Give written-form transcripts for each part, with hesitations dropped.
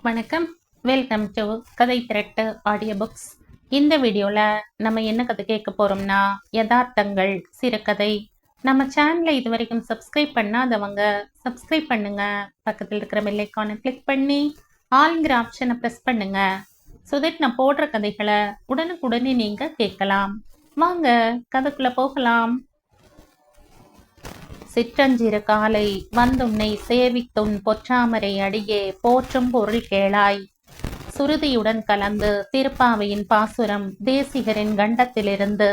வணக்கம். Welcome to கதை திரட்டு audio books. இந்த வீடியோவில் நம்ம என்ன கதை கேட்க போகிறோம்னா யதார்த்தங்கள் சிறுகதை. நம்ம சேனலை இது வரைக்கும் சப்ஸ்கிரைப் பண்ணாதவங்க சப்ஸ்கிரைப் பண்ணுங்க. பக்கத்தில் இருக்கிற பெல் ஐக்கானை கிளிக் பண்ணி ஆல்ங்கிற ஆப்ஷனை ப்ரெஸ் பண்ணுங்க. ஸோ தட் நான் போடுற கதைகளை உடனுக்குடனே நீங்கள் கேட்கலாம். வாங்க கதைக்குள்ளே போகலாம். சிற்றஞ்சிறு காலை வந்துன்னை சேவித்துன் பொற்றாமரை அடியே போற்றும் பொருள் கேளாய். சுருதியுடன் கலந்து திருப்பாவையின் பாசுரம் தேசிகரின் கண்டத்திலிருந்து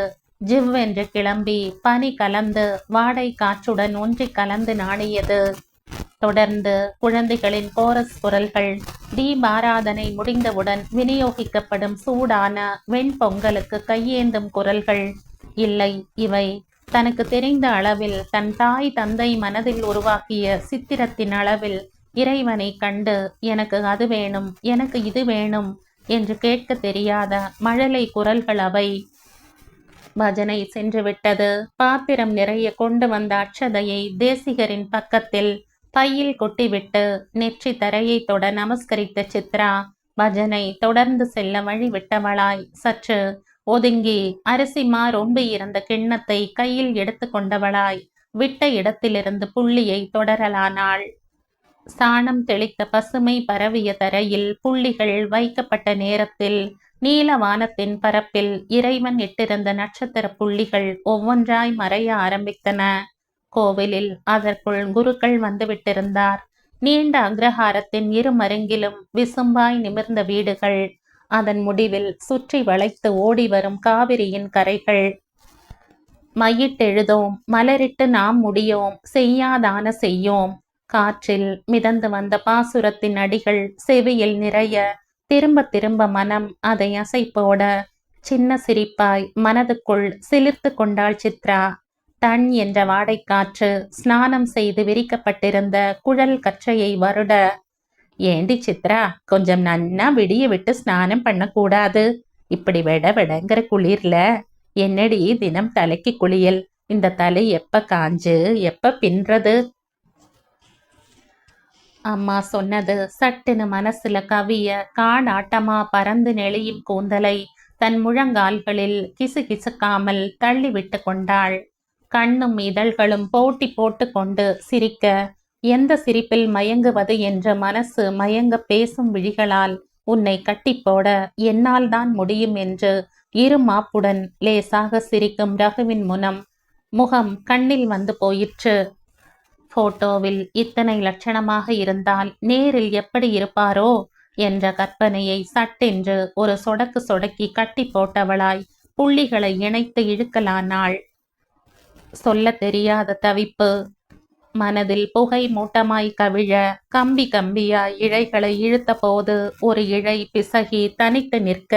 ஜிவ்வென்று கிளம்பி பனி கலந்து வாடை காற்றுடன் ஒன்றி கலந்து நாடியது. தொடர்ந்து குழந்தைகளின் கோரஸ் குரல்கள், தீபாராதனை முடிந்தவுடன் விநியோகிக்கப்படும் சூடான வெண்பொங்கலுக்கு கையேந்தும் குரல்கள். இல்லை, இவை தனக்கு தெரிந்த அளவில் தன் தாய் தந்தை மனதில் உருவாக்கிய சித்திரத்தின் அளவில் இறைவனை கண்டு எனக்கு அது வேணும், எனக்கு இது வேணும் என்று கேட்க தெரியாத மழலை குரல்கள் அவை. பஜனை சென்று விட்டது. பாத்திரம் நிறைய கொண்டு வந்த அட்சதையை தேசிகரின் பக்கத்தில் பையில் கொட்டிவிட்டு நெற்றி தரையை தொட நமஸ்கரித்த சித்ரா பஜனை தொடர்ந்து செல்ல வழி விட்டவளாய் சற்று ஒதுங்கி அரிசிமா ரொம்ப இருந்த கிண்ணத்தை கையில் எடுத்து கொண்டவளாய் விட்ட இடத்திலிருந்து புள்ளியை தொடரலானாள். சாணம் தெளித்த பசுமை பரவிய தரையில் புள்ளிகள் வைக்கப்பட்ட நேரத்தில் நீல வானத்தின் பரப்பில் இறைவன் இட்டிருந்த நட்சத்திர புள்ளிகள் ஒவ்வொன்றாய் மறைய ஆரம்பித்தன. கோவிலில் அதற்குள் குருக்கள் வந்துவிட்டிருந்தார். நீண்ட அக்ரஹாரத்தின் இரு மருங்கிலும் விசும்பாய் நிமிர்ந்த வீடுகள், அதன் முடிவில் சுற்றி வளைத்து ஓடி வரும் காவிரியின் கரைகள். மையிட்டெழுதோம், மலரிட்டு நாம் முடியோம், செய்யாதான செய்யோம். காற்றில் மிதந்து வந்த பாசுரத்தின் அடிகள் செவியில் நிறைய திரும்ப திரும்ப மனம் அதை அசைப்போட சின்ன சிரிப்பாய் மனதுக்குள் சிலிர்த்து கொண்டாள் சித்ரா. தன் என்ற வாடைக்காற்று ஸ்நானம் செய்து விரிக்கப்பட்டிருந்த குழல் கற்றையை வருட, ஏண்டி சித்ரா, கொஞ்சம் நன்னா விடிய விட்டு ஸ்நானம் பண்ணக்கூடாது? இப்படி வெட வெடங்கிற குளிர்ல என்னடி தினம் தலைக்கு குளியல்? இந்த தலை எப்ப காஞ்சு எப்ப பின்றது? அம்மா சொன்னது சட்டுன்னு மனசுல கவிய காடாட்டமா பறந்து நெளியும் கூந்தலை தன் முழங்கால்களில் கிசு கிசுக்காமல் தள்ளி விட்டு கொண்டாள். கண்ணும் இதழ்களும் போட்டி போட்டு கொண்டு சிரிக்க, எந்த சிரிப்பில் மயங்குவது என்ற மனசு மயங்க பேசும் விழிகளால் உன்னை கட்டி போட என்னால் தான் முடியும் என்று இரு மாப்புடன் லேசாக சிரிக்கும் ரகுவின் முகம் கண்ணில் வந்து போயிற்று. போட்டோவில் இத்தனை லட்சணமாக இருந்தால் நேரில் எப்படி இருப்பாரோ என்ற கற்பனையை சட்டென்று ஒரு சொடக்கு சொடக்கி கட்டி போட்டவளாய் புள்ளிகளை இணைத்து இழுக்கலானாள். சொல்ல தெரியாத தவிப்பு மனதில் புகை மூட்டமாய் கவிழ கம்பி கம்பியாய் இழைகளை இழுத்த போது ஒரு இழை பிசகி தனித்து நிற்க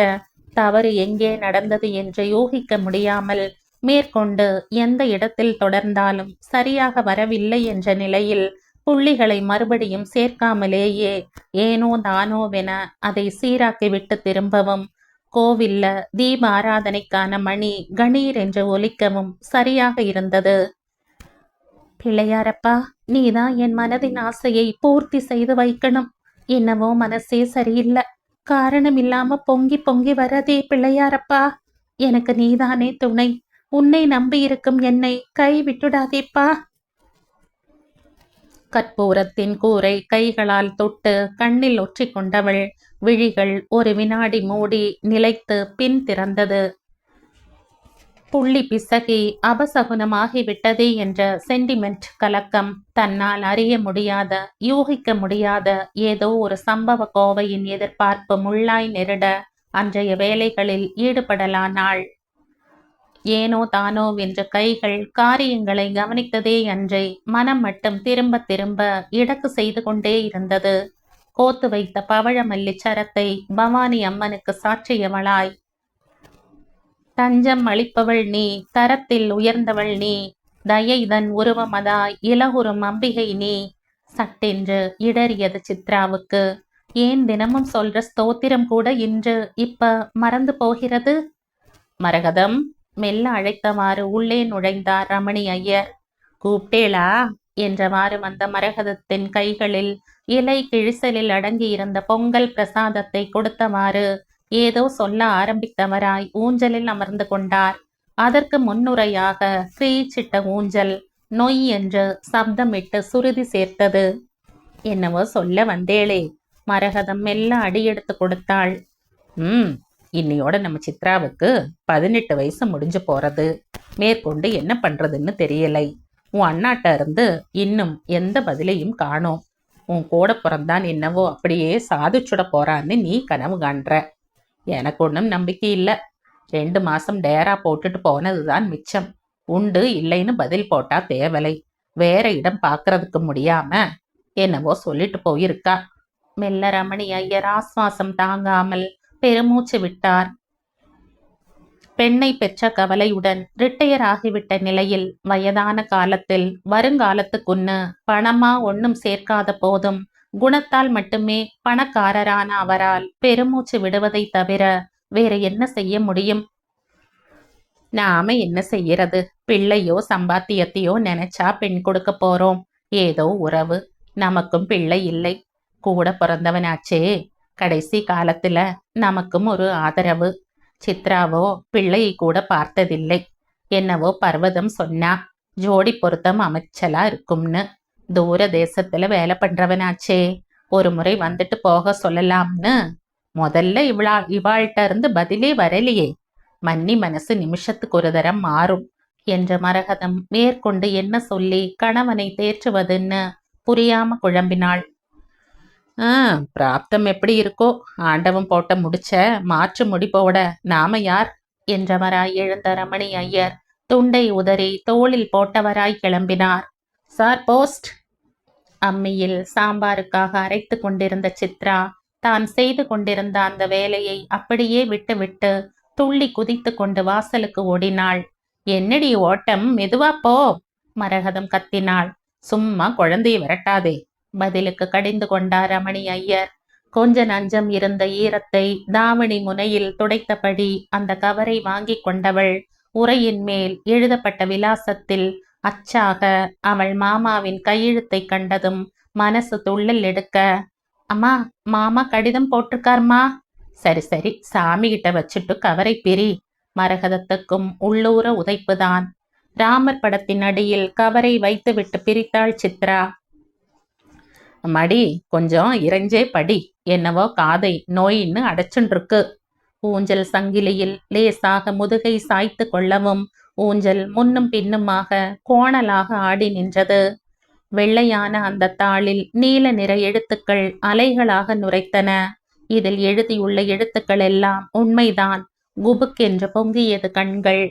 தவறு எங்கே நடந்தது என்று யூகிக்க முடியாமல் மேற்கொண்டு எந்த இடத்தில் தொடர்ந்தாலும் சரியாக வரவில்லை என்ற நிலையில் புள்ளிகளை மறுபடியும் சேர்க்காமலேயே ஏனோ தானோவென அதை சீராக்கி விட்டு திரும்பவும் கோவில்ல தீப ஆராதனைக்கான மணி கணீர் என்று ஒலிக்கவும் சரியாக இருந்தது. பிள்ளையாரப்பா, நீதான் என் மனதின் ஆசையை பூர்த்தி செய்து வைக்கணும். என்னவோ மனசே சரியில்லை, காரணம் இல்லாம பொங்கி பொங்கி வரதே பிள்ளையாரப்பா. எனக்கு நீதானே துணை. உன்னை நம்பி இருக்கும் என்னை கை விட்டுடாதேப்பா. கற்பூரத்தின் கூரை கைகளால் தொட்டு கண்ணில் ஒற்றி கொண்டவள் விழிகள் ஒரு வினாடி மூடி நிலைத்து பின் திறந்தது. புள்ளி பிசகி அபசகுனமாகிவிட்டதே என்ற சென்டிமெண்ட் கலக்கம், தன்னால் அறிய முடியாத யூகிக்க முடியாத ஏதோ ஒரு சம்பவ கோவையின் எதிர்பார்ப்பு முள்ளாய் நெருட அன்றைய வேலைகளில் ஈடுபடலானாள். ஏனோ தானோ என்ற கைகள் காரியங்களை கவனித்ததே அன்றே மனம் மட்டும் திரும்ப திரும்ப இடக்கு செய்து கொண்டே இருந்தது. கோத்து வைத்த பவழமல்லி சரத்தை பவானி அம்மனுக்கு சாற்றியவளாய், தஞ்சம் அளிப்பவள் நீ, தரத்தில் உயர்ந்தவள் நீ, தயைதன் உருவமதாய் இலகுறும் அம்பிகை நீ, சட்டென்று இடறியது சித்ராவுக்கு. ஏன் தினமும் சொல்ற ஸ்தோத்திரம் கூட இன்று இப்ப மறந்து போகிறது? மரகதம், மெல்ல அழைத்தவாறு உள்ளே நுழைந்தார் ரமணி ஐயர். கூப்பிட்டேளா என்றவாறு வந்த மரகதத்தின் கைகளில் இலை கிழிசலில் அடங்கியிருந்த பொங்கல் பிரசாதத்தை கொடுத்தவாறு ஏதோ சொல்ல ஆரம்பித்தவராய் ஊஞ்சலில் அமர்ந்து கொண்டார். அதற்கு முன்னுரையாக கிரீச்சிட்ட ஊஞ்சல் நொய் என்று சப்தமிட்டு சுருதி சேர்த்தது. என்னவோ சொல்ல வந்தேளே, மரகதம் மெல்ல அடியெடுத்து கொடுத்தாள். இன்னையோட நம்ம சித்ராவுக்கு 18 வயசு முடிஞ்சு போறது. மேற்கொண்டு என்ன பண்றதுன்னு தெரியலை. உன் அண்ணாட்ட இருந்து இன்னும் எந்த பதிலையும் காணோம். உன் கூட பிறந்தான் என்னவோ அப்படியே சாதிச்சுட போறான்னு நீ கனவு காண்ற. எனக்கு ஒன்றும் நம்பிக்கை இல்லை. 2 மாசம் டேரா போட்டுட்டு போனதுதான் மிச்சம். உண்டு இல்லைன்னு பதில் போட்டா தேவலை. வேற இடம் பார்க்கறதுக்கு முடியாம என்னவோ சொல்லிட்டு போயிருக்கா. மெல்ல ரமணி ஐயர் ஆஸ்வாசம் தாங்காமல் பெருமூச்சு விட்டார். பெண்ணை பெற்ற கவலையுடன் ரிட்டையர் ஆகிவிட்ட நிலையில் வயதான காலத்தில் வருங்காலத்துக்குன்னு பணமா ஒன்னும் சேர்க்காத போதும் குணத்தால் மட்டுமே பணக்காரரான அவரால் பெருமூச்சு விடுவதை தவிர வேற என்ன செய்ய முடியும்? நாம என்ன செய்யறது? பிள்ளையோ சம்பாத்தியத்தையோ நினைச்சா பெண் கொடுக்க போறோம். ஏதோ உறவு. நமக்கும் பிள்ளை இல்லை. கூட பிறந்தவனாச்சே. கடைசி காலத்துல நமக்கும் ஒரு ஆதரவு. சித்ராவோ பிள்ளையை கூட பார்த்ததில்லை. என்னவோ பர்வதம் சொன்னா ஜோடி பொருத்தம் அமைச்சலா இருக்கும்னு. தூர தேசத்துல வேலை பண்றவனாச்சே. ஒரு முறை வந்துட்டு போக சொல்லலாம்னு. முதல்ல இவாள்கிட்ட இருந்து பதிலே வரலையே. மன்னி மனசு நிமிஷத்துக்கு ஒரு தரம் மாறும் என்ற மரகதம் மேற்கொண்டு என்ன சொல்லி கணவனை தேற்றுவதுன்னு புரியாம குழம்பினாள். பிராப்தம் எப்படி இருக்கோ, ஆண்டவன் போட்ட முடிச்ச மாற்று முடிப்போட நாம யார் என்றவராய் எழுந்த ரமணி ஐயர் துண்டை உதறி தோளில் போட்டவராய் கிளம்பினார். Sir post. அம்மியில் சாம்பாருக்காக அரைத்து கொண்டிருந்த சித்ரா தான் செய்து கொண்டிருந்த அந்த வேலையை அப்படியே விட்டுவிட்டு துள்ளி குதித்து கொண்டு வாசலுக்கு ஓடினாள். என்னடி ஓட்டம், மெதுவா போ, மரகதம் கத்தினாள். சும்மா குழந்தையை விரட்டாதே, பதிலுக்கு கடிந்து கொண்டார் ரமணி ஐயர். கொஞ்ச நஞ்சம் இருந்த ஈரத்தை தாவணி முனையில் துடைத்தபடி அந்த கவரை வாங்கி கொண்டவள் உரையின் மேல் எழுதப்பட்ட விலாசத்தில் அச்சாக அவள் மாமாவின் கையெழுத்தை கண்டதும் மனசு துள்ளல் எடுக்க, அம்மா, மாமா கடிதம் போட்டிருக்கார்மா. சரி சரி, சாமி கிட்ட வச்சுட்டு கவரை பிரி. மரகதத்துக்கும் உள்ளூர உதைப்புதான். ராமர் படத்தின் அடியில் கவரை வைத்துவிட்டு பிரித்தாள் சித்ரா. மடி கொஞ்சம் இறைஞ்சே படி. என்னவோ காதை நோயின்னு அடைச்சுருக்கு. ஊஞ்சல் சங்கிலியில் லேசாக முதுகை சாய்த்து கொள்ளவும் ஊஞ்சல் முன்னும் பின்னுமாக கோணலாக ஆடி நின்றது. வெள்ளையான அந்த தாளில் நீல நிற எழுத்துக்கள் அலைகளாக நுரைத்தன. இதில் எழுதியுள்ள எழுத்துக்கள் எல்லாம் உண்மைதான். குபுக்கென்று பொங்கியது கண்கள்.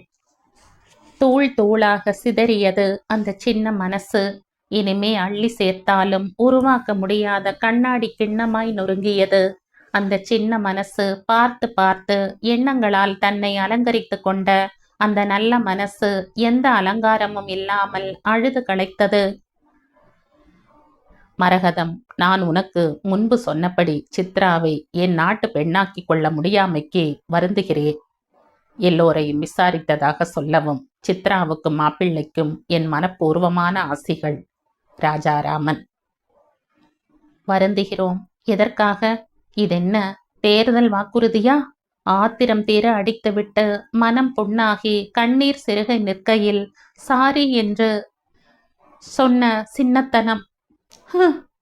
தூள் தூளாக சிதறியது அந்த சின்ன மனசு. இனிமே அள்ளி சேர்த்தாலும் உருவாக்க முடியாத கண்ணாடி கிண்ணமாய் நொறுங்கியது. அந்த சின்ன மனசு பார்த்து பார்த்து எண்ணங்களால் தன்னை அலங்கரித்து கொண்ட அந்த நல்ல மனசு எந்த அலங்காரமும் இல்லாமல் அழுது களைத்தது. மரகதம், நான் உனக்கு முன்பு சொன்னபடி சித்ராவை என் நாட்டு பெண்ணாக்கி கொள்ள முடியாமைக்கு வருந்துகிறேன். எல்லோரையும் விசாரித்ததாக சொல்லவும் சித்ராவுக்கும் மாப்பிள்ளைக்கும் என் மனப்பூர்வமான ஆசிகள். ராஜாராமன். வருந்துகிறோம். எதற்காக? இதென்ன தேர்தல் வாக்குறுதியா? ஆத்திரம் தீர அடித்துவிட்டு மனம் புண்ணாகி கண்ணீர் சிறுகை நிற்கையில் சாரி என்று சொன்ன சின்னத்தனம்.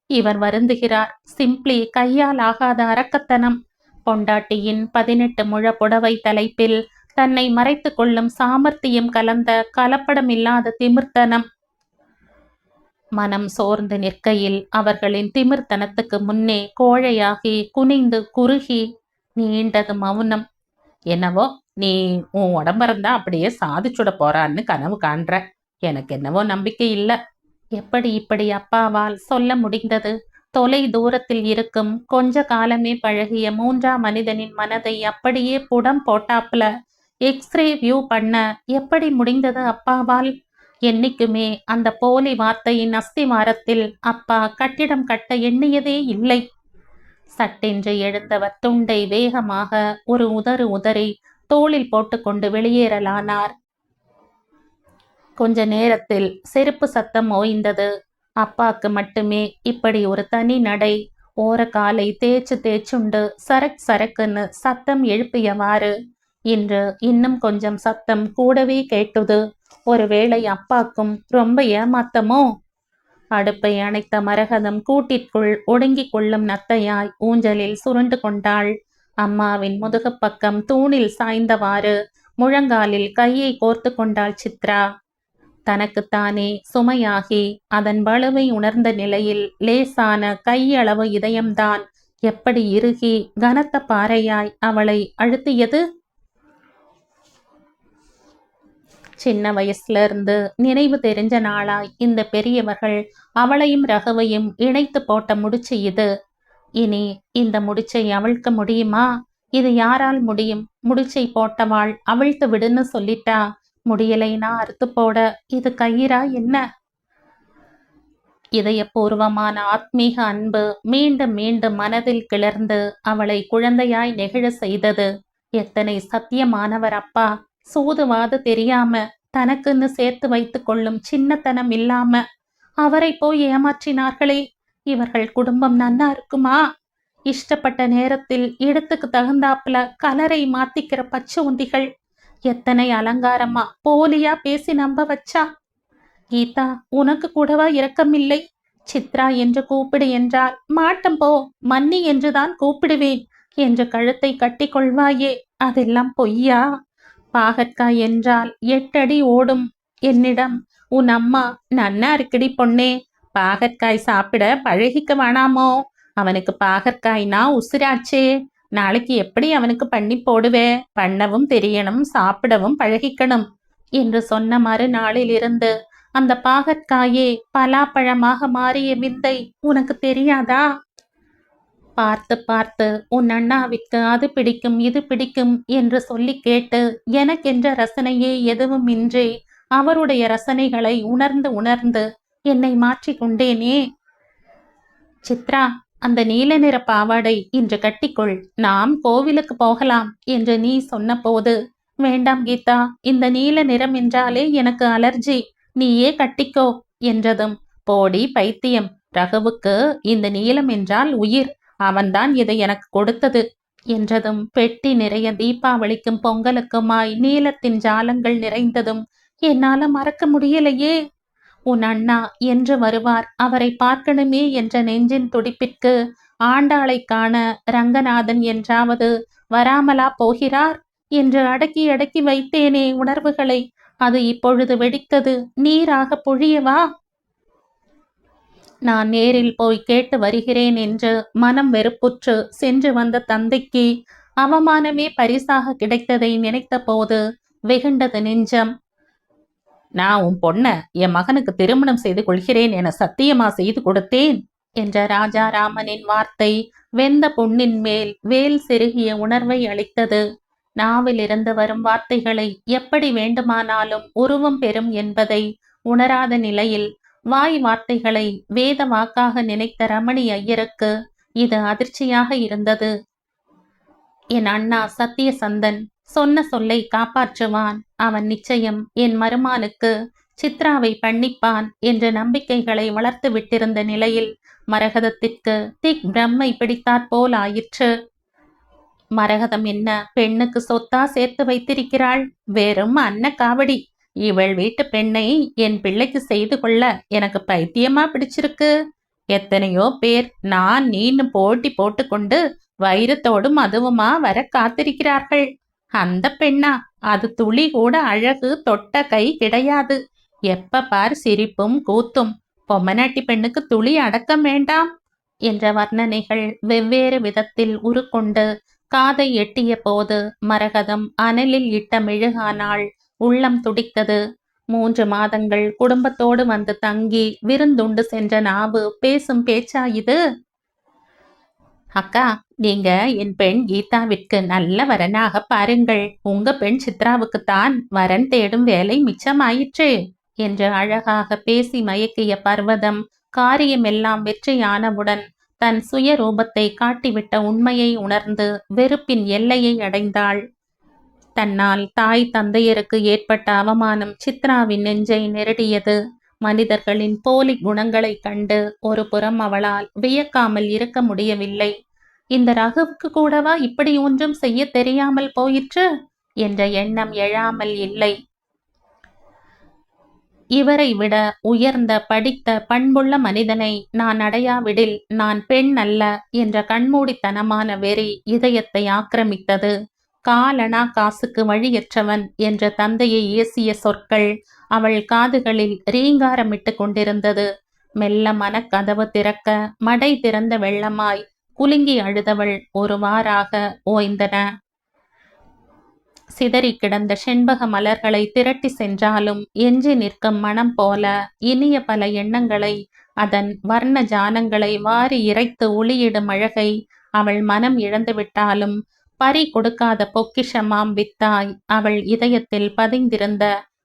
இவர் வருந்துகிறார். சிம்பிளி கையால் ஆகாத அரக்கத்தனம். பொண்டாட்டியின் 18 முழ புடவை தலைப்பில் தன்னை மறைத்து கொள்ளும் சாமர்த்தியம் கலந்த கலப்படமில்லாத திமிர்த்தனம். மனம் சோர்ந்து நிற்கையில் அவர்களின் திமிர்த்தனத்துக்கு முன்னே கோழையாகி குனிந்து குறுகி நீண்டது மௌனம். என்னவோ நீ உன் உடம்பறந்தா அப்படியே சாதிச்சுட போறான்னு கனவு காண்ற. எனக்கு என்னவோ நம்பிக்கை இல்லை. எப்படி இப்படி அப்பாவால் சொல்ல முடிந்தது? தொலை தூரத்தில் இருக்கும் கொஞ்ச காலமே பழகிய 3ஆம் மனிதனின் மனதை அப்படியே புடம் போட்டாப்புல எக்ஸ்ரே வியூ பண்ண எப்படி முடிந்தது அப்பாவால்? என்னைக்குமே அந்த போலி வார்த்தையின் அஸ்திவாரத்தில் அப்பா கட்டிடம் கட்ட எண்ணியதே இல்லை. சட்டென்று எழுந்தவர் துண்டை வேகமாக ஒரு உதறு உதறி தோளில் போட்டுக்கொண்டு வெளியேறலானார். கொஞ்ச நேரத்தில் செருப்பு சத்தம் ஓய்ந்தது. அப்பாக்கு மட்டுமே இப்படி ஒரு தனி நடை. ஓரக்காலை தேய்ச்சு தேய்ச்சுண்டு சரக் சரக்குன்னு சத்தம் எழுப்பியவாறு. இன்று இன்னும் கொஞ்சம் சத்தம் கூடவே கேட்டுது. ஒருவேளை அப்பாக்கும் ரொம்ப ஏமாத்தமோ? அடுப்பை அணைத்த மரகதம் கூட்டிற்குள் ஒடுங்கிக் கொள்ளும் நத்தையாய் ஊஞ்சலில் சுருண்டு கொண்டாள். அம்மாவின் முதுகுப் பக்கம் தூணில் சாய்ந்தவாறு முழங்காலில் கையை கோர்த்து கொண்டாள் சித்ரா. தனக்குத்தானே சுமையாகி அதன் வலுவை உணர்ந்த நிலையில் லேசான கையளவு இதயம்தான் எப்படி இறுகி கனத்த பாறையாய் அவளை அழுத்தியது. சின்ன வயசுல இருந்து நினைவு தெரிஞ்ச நாளாய் இந்த பெரியவர்கள் அவளையும் ரகுவையும் இணைத்து போட்ட முடிச்சு இது. இனி இந்த முடிச்சை அவிழ்க்க முடியுமா? இது யாரால் முடியும்? முடிச்சை போட்டவாள் அவிழ்த்து விடுன்னு சொல்லிட்டா. முடியலைனா அறுத்து போட இது கயிறா என்ன? இதயபூர்வமான ஆத்மீக அன்பு மீண்டும் மீண்டும் மனதில் கிளர்ந்து அவளை குழந்தையாய் நெகிழ செய்தது. எத்தனை சத்தியமானவர் அப்பா! சூதுவாது தெரியாம தனக்குன்னு சேர்த்து வைத்து கொள்ளும் சின்னத்தனம் இல்லாம அவரை போய் ஏமாற்றினார்களே. இவர்கள் குடும்பம் நன்னா இருக்குமா? இஷ்டப்பட்ட நேரத்தில் இடத்துக்கு தகுந்தாப்புல கலரை மாத்திக்கிற பச்சை உந்திகள். எத்தனை அலங்காரமா போலியா பேசி நம்ப வச்சா. கீதா, உனக்கு கூடவா இரக்கமில்லை? சித்ரா என்று கூப்பிடு என்றால் மாட்டம் போ, மன்னி என்றுதான் கூப்பிடுவேன் என்று கழுத்தை கட்டி கொள்வாயே, அதெல்லாம் பொய்யா? பாகற்காய் என்றால் 8 அடி ஓடும் என்னிடம் உன் அம்மா, நன்னா இருக்குடி பொண்ணே, பாகற்காய் சாப்பிட பழகிக்க வேணாமோ? அவனுக்கு பாகற்காய்னா உசிராச்சே. நாளைக்கு எப்படி அவனுக்கு பண்ணி போடுவே? பண்ணவும் தெரியணும், சாப்பிடவும் பழகிக்கணும் என்று சொன்ன மறுநாளிலிருந்து அந்த பாகற்காயே பலாப்பழமாக மாறிய விந்தை உனக்கு தெரியாதா? பார்த்து பார்த்து உன் அண்ணாவிற்கு அது பிடிக்கும் இது பிடிக்கும் என்று சொல்லி கேட்டு எனக்கென்ற ரசனையே எதுவும் இன்றி அவருடைய ரசனைகளை உணர்ந்து உணர்ந்து என்னை மாற்றிக்கொண்டேனே. சித்ரா, அந்த நீல நிற பாவாடை இன்று கட்டிக்கொள், நாம் கோவிலுக்கு போகலாம் என்று நீ சொன்ன போது, வேண்டாம் கீதா, இந்த நீல நிறம் என்றாலே எனக்கு அலர்ஜி, நீயே கட்டிக்கோ என்றதும், போடி பைத்தியம், ரகுவுக்கு இந்த நீலம் என்றால் உயிர், அவன்தான் இதை எனக்கு கொடுத்தது என்றதும், பெட்டி நிறைய தீபாவளிக்கும் பொங்கலுக்குமாய் நீலத்தின் ஜாலங்கள் நிறைந்ததும் என்னால மறக்க முடியலையே. உன் அண்ணா என்று வருவார், அவரை பார்க்கணுமே என்ற நெஞ்சின் துடிப்பிற்கு ஆண்டாளை காண ரங்கநாதன் என்றாவது வராமலா போகிறார் என்று அடக்கி அடக்கி வைத்தேனே உணர்வுகளை, அது இப்பொழுது வெடித்தது நீராக பொழியவா? நான் நேரில் போய் கேட்டு வருகிறேன் என்று மனம் வெறுப்புற்று சென்று வந்த தந்தைக்கு அவமானமே பரிசாக கிடைத்ததை நினைத்த போது வெகுண்டது நெஞ்சம். நான் உன் பொண்ண என் மகனுக்கு திருமணம் செய்து கொள்கிறேன் என சத்தியமா செய்து கொடுத்தேன் என்ற ராஜாராமனின் வார்த்தை வெந்த பொன்னின் மேல் வேல் செருகிய உணர்வை அளித்தது. நாவிலிருந்து வரும் வார்த்தைகளை எப்படி வேண்டுமானாலும் உருவம் பெறும் என்பதை உணராத நிலையில் வாய் வார்த்தைகளை வேத வாக்காக நினைத்த ரமணி ஐயருக்கு இது அதிர்ச்சியாக இருந்தது. என் அண்ணா சத்தியசந்தன் சொன்ன சொல்லை காப்பாற்றுவான், அவன் நிச்சயம் என் மருமானுக்கு சித்ராவை பண்ணிப்பான் என்ற நம்பிக்கைகளை வளர்த்து விட்டிருந்த நிலையில் மரகதத்திற்கு திக் பிரம்மை பிடித்தாற்போல் ஆயிற்று. மரகதம் என்ன பெண்ணுக்கு சொத்தா சேர்த்து வைத்திருக்கிறாள்? வெறும் அன்ன காவடி. இவள் வீட்டு பெண்ணை என் பிள்ளைக்கு செய்து கொள்ள எனக்கு பைத்தியமா பிடிச்சிருக்கு. எத்தனையோ பேர் நான் நீன்னு போட்டி போட்டுக்கொண்டு வைரத்தோடும் அதுவுமா வர காத்திருக்கிறார்கள். அந்த பெண்ணா? அது துளி கூட அழகு தொட்ட கை கிடையாது. எப்ப பார் சிரிப்பும் கூத்தும். பொம்மநாட்டி பெண்ணுக்கு துளி அடக்கம் வேண்டாம் என்ற வர்ணனைகள் வெவ்வேறு விதத்தில் உருக்கொண்டு காதை எட்டிய போது மரகதம் அனலில் இட்ட மெழுகானாள். உள்ளம் துடித்தது. 3 மாதங்கள் குடும்பத்தோடு வந்து தங்கி விருந்துண்டு சென்ற நாவு பேசும் பேச்சா இது? அக்கா, நீங்க என் பெண் கீதாவிற்கு நல்ல வரனாக பாருங்கள். உங்க பெண் சித்ராவுக்குத்தான் வரன் தேடும் வேலை மிச்சமாயிற்று என்று அழகாக பேசி மயக்கிய பர்வதம் காரியமெல்லாம் வெற்றியானவுடன் தன் சுய ரூபத்தை காட்டிவிட்ட உண்மையை உணர்ந்து வெறுப்பின் எல்லையை அடைந்தாள். தன்னால் தாய் தந்தையருக்கு ஏற்பட்ட அவமானம் சித்ராவின் நெஞ்சை நெருடியது. மனிதர்களின் போலி குணங்களைக் கண்டு ஒரு புறம் அவளால் வியக்காமல் இருக்க முடியவில்லை. இந்த ரகுவுக்கு கூடவா இப்படி ஒன்றும் செய்ய தெரியாமல் போயிற்று என்ற எண்ணம் எழாமல் இல்லை. இவரை விட உயர்ந்த படித்த பண்புள்ள மனிதனை நான் அடையாவிடில் நான் பெண் அல்ல என்ற கண்மூடித்தனமான வெறி இதயத்தை ஆக்கிரமித்தது. காலனா காசுக்கு வழியற்றவன் என்ற தந்தையை ஏசிய சொற்கள் அவள் காதுகளில் ரீங்காரமிட்டு கொண்டிருந்தது. மெல்ல மனக்கதவு திறக்க மடை திறந்த வெள்ளமாய் குலுங்கி அழுதவள் ஒருவாறாக ஓய்ந்தன. சிதறி கிடந்த செண்பக மலர்களை திரட்டி சென்றாலும் எஞ்சி நிற்கும் மனம் போல இனிய பல எண்ணங்களை, அதன் வர்ண ஜானங்களை வாரி இறைத்து ஒளியிடும் அழகை அவள் மனம் இழந்துவிட்டாலும் பறி கொடுக்காத பொக்கிஷமாம் வித்தாய் அவள் இதயத்தில் பதிந்திருந்த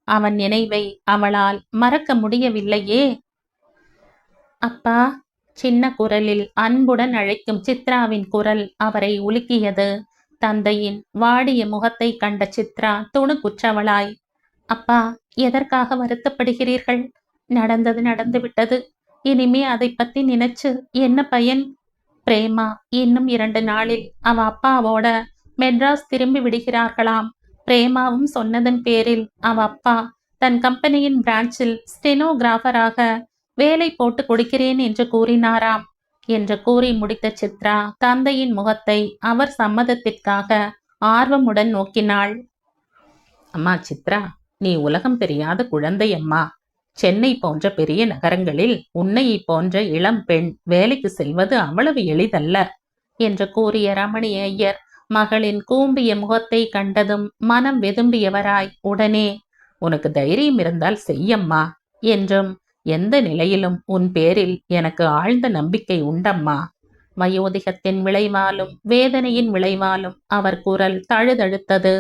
அவன் நினைவை அவளால் மறக்க முடியவில்லையே. அப்பா! சின்ன குரலில் அன்புடன் அழைக்கும் சித்ராவின் குரல் அவரை உலுக்கியது. தந்தையின் வாடிய முகத்தை கண்ட சித்ரா துணுக்குற்றவளாய், அப்பா, எதற்காக வருத்தப்படுகிறீர்கள்? நடந்தது நடந்துவிட்டது. இனிமே அதை பத்தி நினைச்சு என்ன பயன்? பிரேமா இன்னும் 2 நாளில் அவ அப்பாவோட மெட்ராஸ் திரும்பி விடுகிறார்களாம். பிரேமாவும் சொன்னதன் பேரில் அவ அப்பா தன் கம்பெனியின் பிரான்ச்சில் ஸ்டெனோகிராஃபராக வேலை போட்டு கொடுக்கிறேன் என்று கூறினாராம் என்று கூறி முடித்த சித்ரா தந்தையின் முகத்தை அவர் சம்மதத்திற்காக ஆர்வமுடன் நோக்கினாள். அம்மா சித்ரா, நீ உலகம் தெரியாத குழந்தை அம்மா. சென்னை போன்ற பெரிய நகரங்களில் உன்னையை போன்ற இளம் பெண் வேலைக்கு செல்வது அவ்வளவு எளிதல்ல என்று கூறிய ரமணி ஐயர் மகளின் கூம்பிய முகத்தை கண்டதும் மனம் வெதும்பியவராய் உடனே, உனக்கு தைரியம் இருந்தால் செய்யம்மா என்றும், எந்த நிலையிலும் உன் பேரில் எனக்கு ஆழ்ந்த நம்பிக்கை உண்டம்மா. வயோதிகத்தின் விளைவாலும் வேதனையின் விளைவாலும் அவர் குரல் தழுதழுத்தது.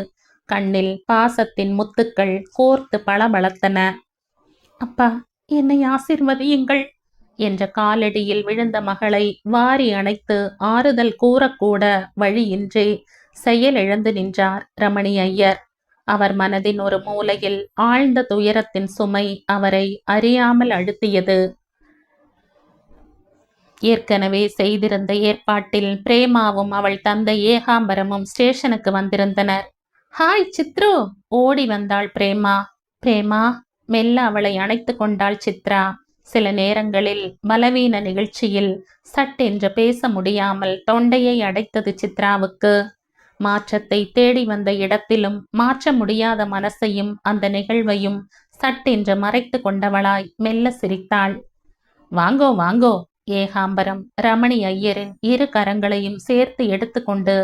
கண்ணில் பாசத்தின் முத்துக்கள் கோர்த்து பளபளத்தன. அப்பா, என்னை ஆசிர்வதியுங்கள் என்ற காலடியில் விழுந்த மகளை வாரி அணைத்து ஆறுதல் கூறக்கூட வழியின்றி செயலிழந்து நின்றார் ரமணி ஐயர். அவர் மனதின் ஒரு மூலையில் ஆழ்ந்த துயரத்தின் சுமை அவரை அறியாமல் அழுத்தியது. ஏற்கனவே செய்திருந்த ஏற்பாட்டில் பிரேமாவும் அவள் தந்தை ஏகாம்பரமும் ஸ்டேஷனுக்கு வந்திருந்தனர். ஹாய் சித்ரு! ஓடி வந்தாள் பிரேமா. பிரேமா! மெல்ல அவளை அணைத்து கொண்டாள் சித்ரா. சில நேரங்களில் பலவீன நிகழ்ச்சியில் சட்டென்று பேச முடியாமல் தொண்டையை அடைத்தது சித்ராவுக்கு. மாற்றத்தை தேடி வந்த இடத்திலும் மாற்ற முடியாத மனசையும் அந்த நிகழ்வையும் சட்டென்று மறைத்து கொண்டவளாய் மெல்ல சிரித்தாள். வாங்கோ வாங்கோ! ஏகாம்பரம் ரமணி ஐயரின் 2 கரங்களையும் சேர்த்து எடுத்துக்கொண்டு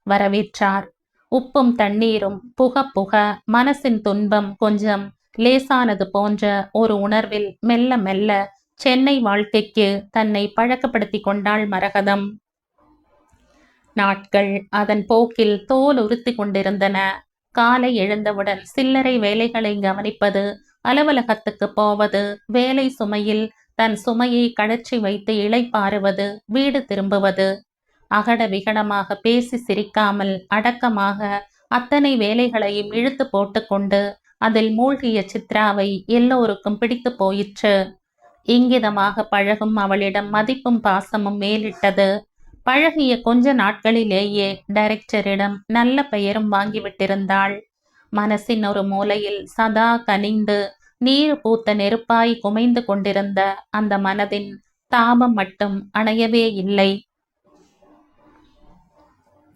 வரவேற்றார். உப்பும் தண்ணீரும் புக புக மனசின் துன்பம் கொஞ்சம் லேசானது போன்ற ஒரு உணர்வில் மெல்ல மெல்ல சென்னை வாழ்க்கைக்கு தன்னை பழக்கப்படுத்தி கொண்டாள் மரகதம். நாட்கள் அதன் போக்கில் தோல் உறுத்தி கொண்டிருந்தன. காலை எழுந்தவுடன் சில்லறை வேலைகளை கவனிப்பது, அலுவலகத்துக்கு போவது, வேலை சுமையில் தன் சுமையை கடற்றி வைத்து இளைப்பாறுவது, வீடு திரும்புவது. அகட விகடமாக பேசி சிரிக்காமல் அடக்கமாக அத்தனை வேலைகளையும் இழுத்து போட்டுக்கொண்டு அதில் மூழ்கிய சித்ராவை எல்லோருக்கும் பிடித்து போயிற்று. இங்கிதமாக பழகும் அவளிடம் மதிப்பும் பாசமும் மேலிட்டது. பழகிய கொஞ்ச நாட்களிலேயே டைரக்டரிடம் நல்ல பெயரும் வாங்கிவிட்டிருந்தாள். மனசின் ஒரு மூலையில் சதா கனிந்து நீர் பூத்த நெருப்பாய் குமைந்து கொண்டிருந்த அந்த மனதின் தாபம் மட்டும் அணையவே இல்லை.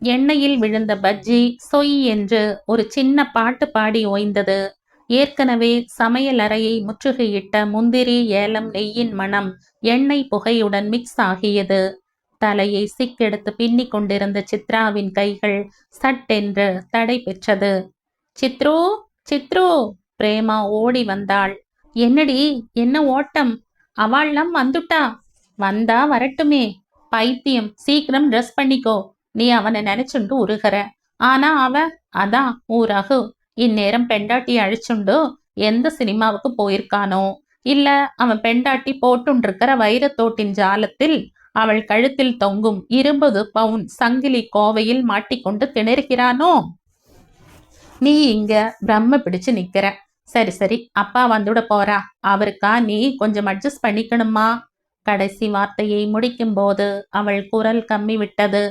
எண்ணெயில் விழுந்த பஜ்ஜி சொய் என்று ஒரு சின்ன பாட்டு பாடி ஓய்ந்தது. ஏற்கனவே சமையல் அறையை முற்றுகையிட்ட முந்திரி ஏலம் நெய்யின் மனம் எண்ணெய் புகையுடன் மிக்ஸ் ஆகியது. தலையை சிக்கெடுத்து பின்னி கொண்டிருந்த சித்ராவின் கைகள் சட்டென்று தடை பெற்றது. சித்ரு, சித்ரு! பிரேமா ஓடி வந்தாள். என்னடி, என்ன ஓட்டம்? அவள்லாம் வந்துட்டா. வந்தா வரட்டுமே. பைத்தியம், சீக்கிரம் ட்ரெஸ் பண்ணிக்கோ. நீ அவனை நினைச்சுண்டு உருகிற. ஆனா அதான் ஊரகு இந்நேரம் பெண்டாட்டி அழிச்சுண்டு எந்த சினிமாவுக்கு போயிருக்கானோ, இல்ல அவன் பெண்டாட்டி போட்டுண்டிருக்கிற வைரத்தோட்டின் ஜாலத்தில் அவள் கழுத்தில் தொங்கும் 20 பவுன் சங்கிலி கோவையில் மாட்டிக்கொண்டு திணறுகிறானோ. நீ இங்க பிரம்ம பிடிச்சு நிக்கிற. சரி சரி, அப்பா வந்துட போறா, அவருக்கா நீ கொஞ்சம் அட்ஜஸ்ட் பண்ணிக்கணுமா? கடைசி வார்த்தையை முடிக்கும் போது அவள் குரல் கம்மி விட்டது.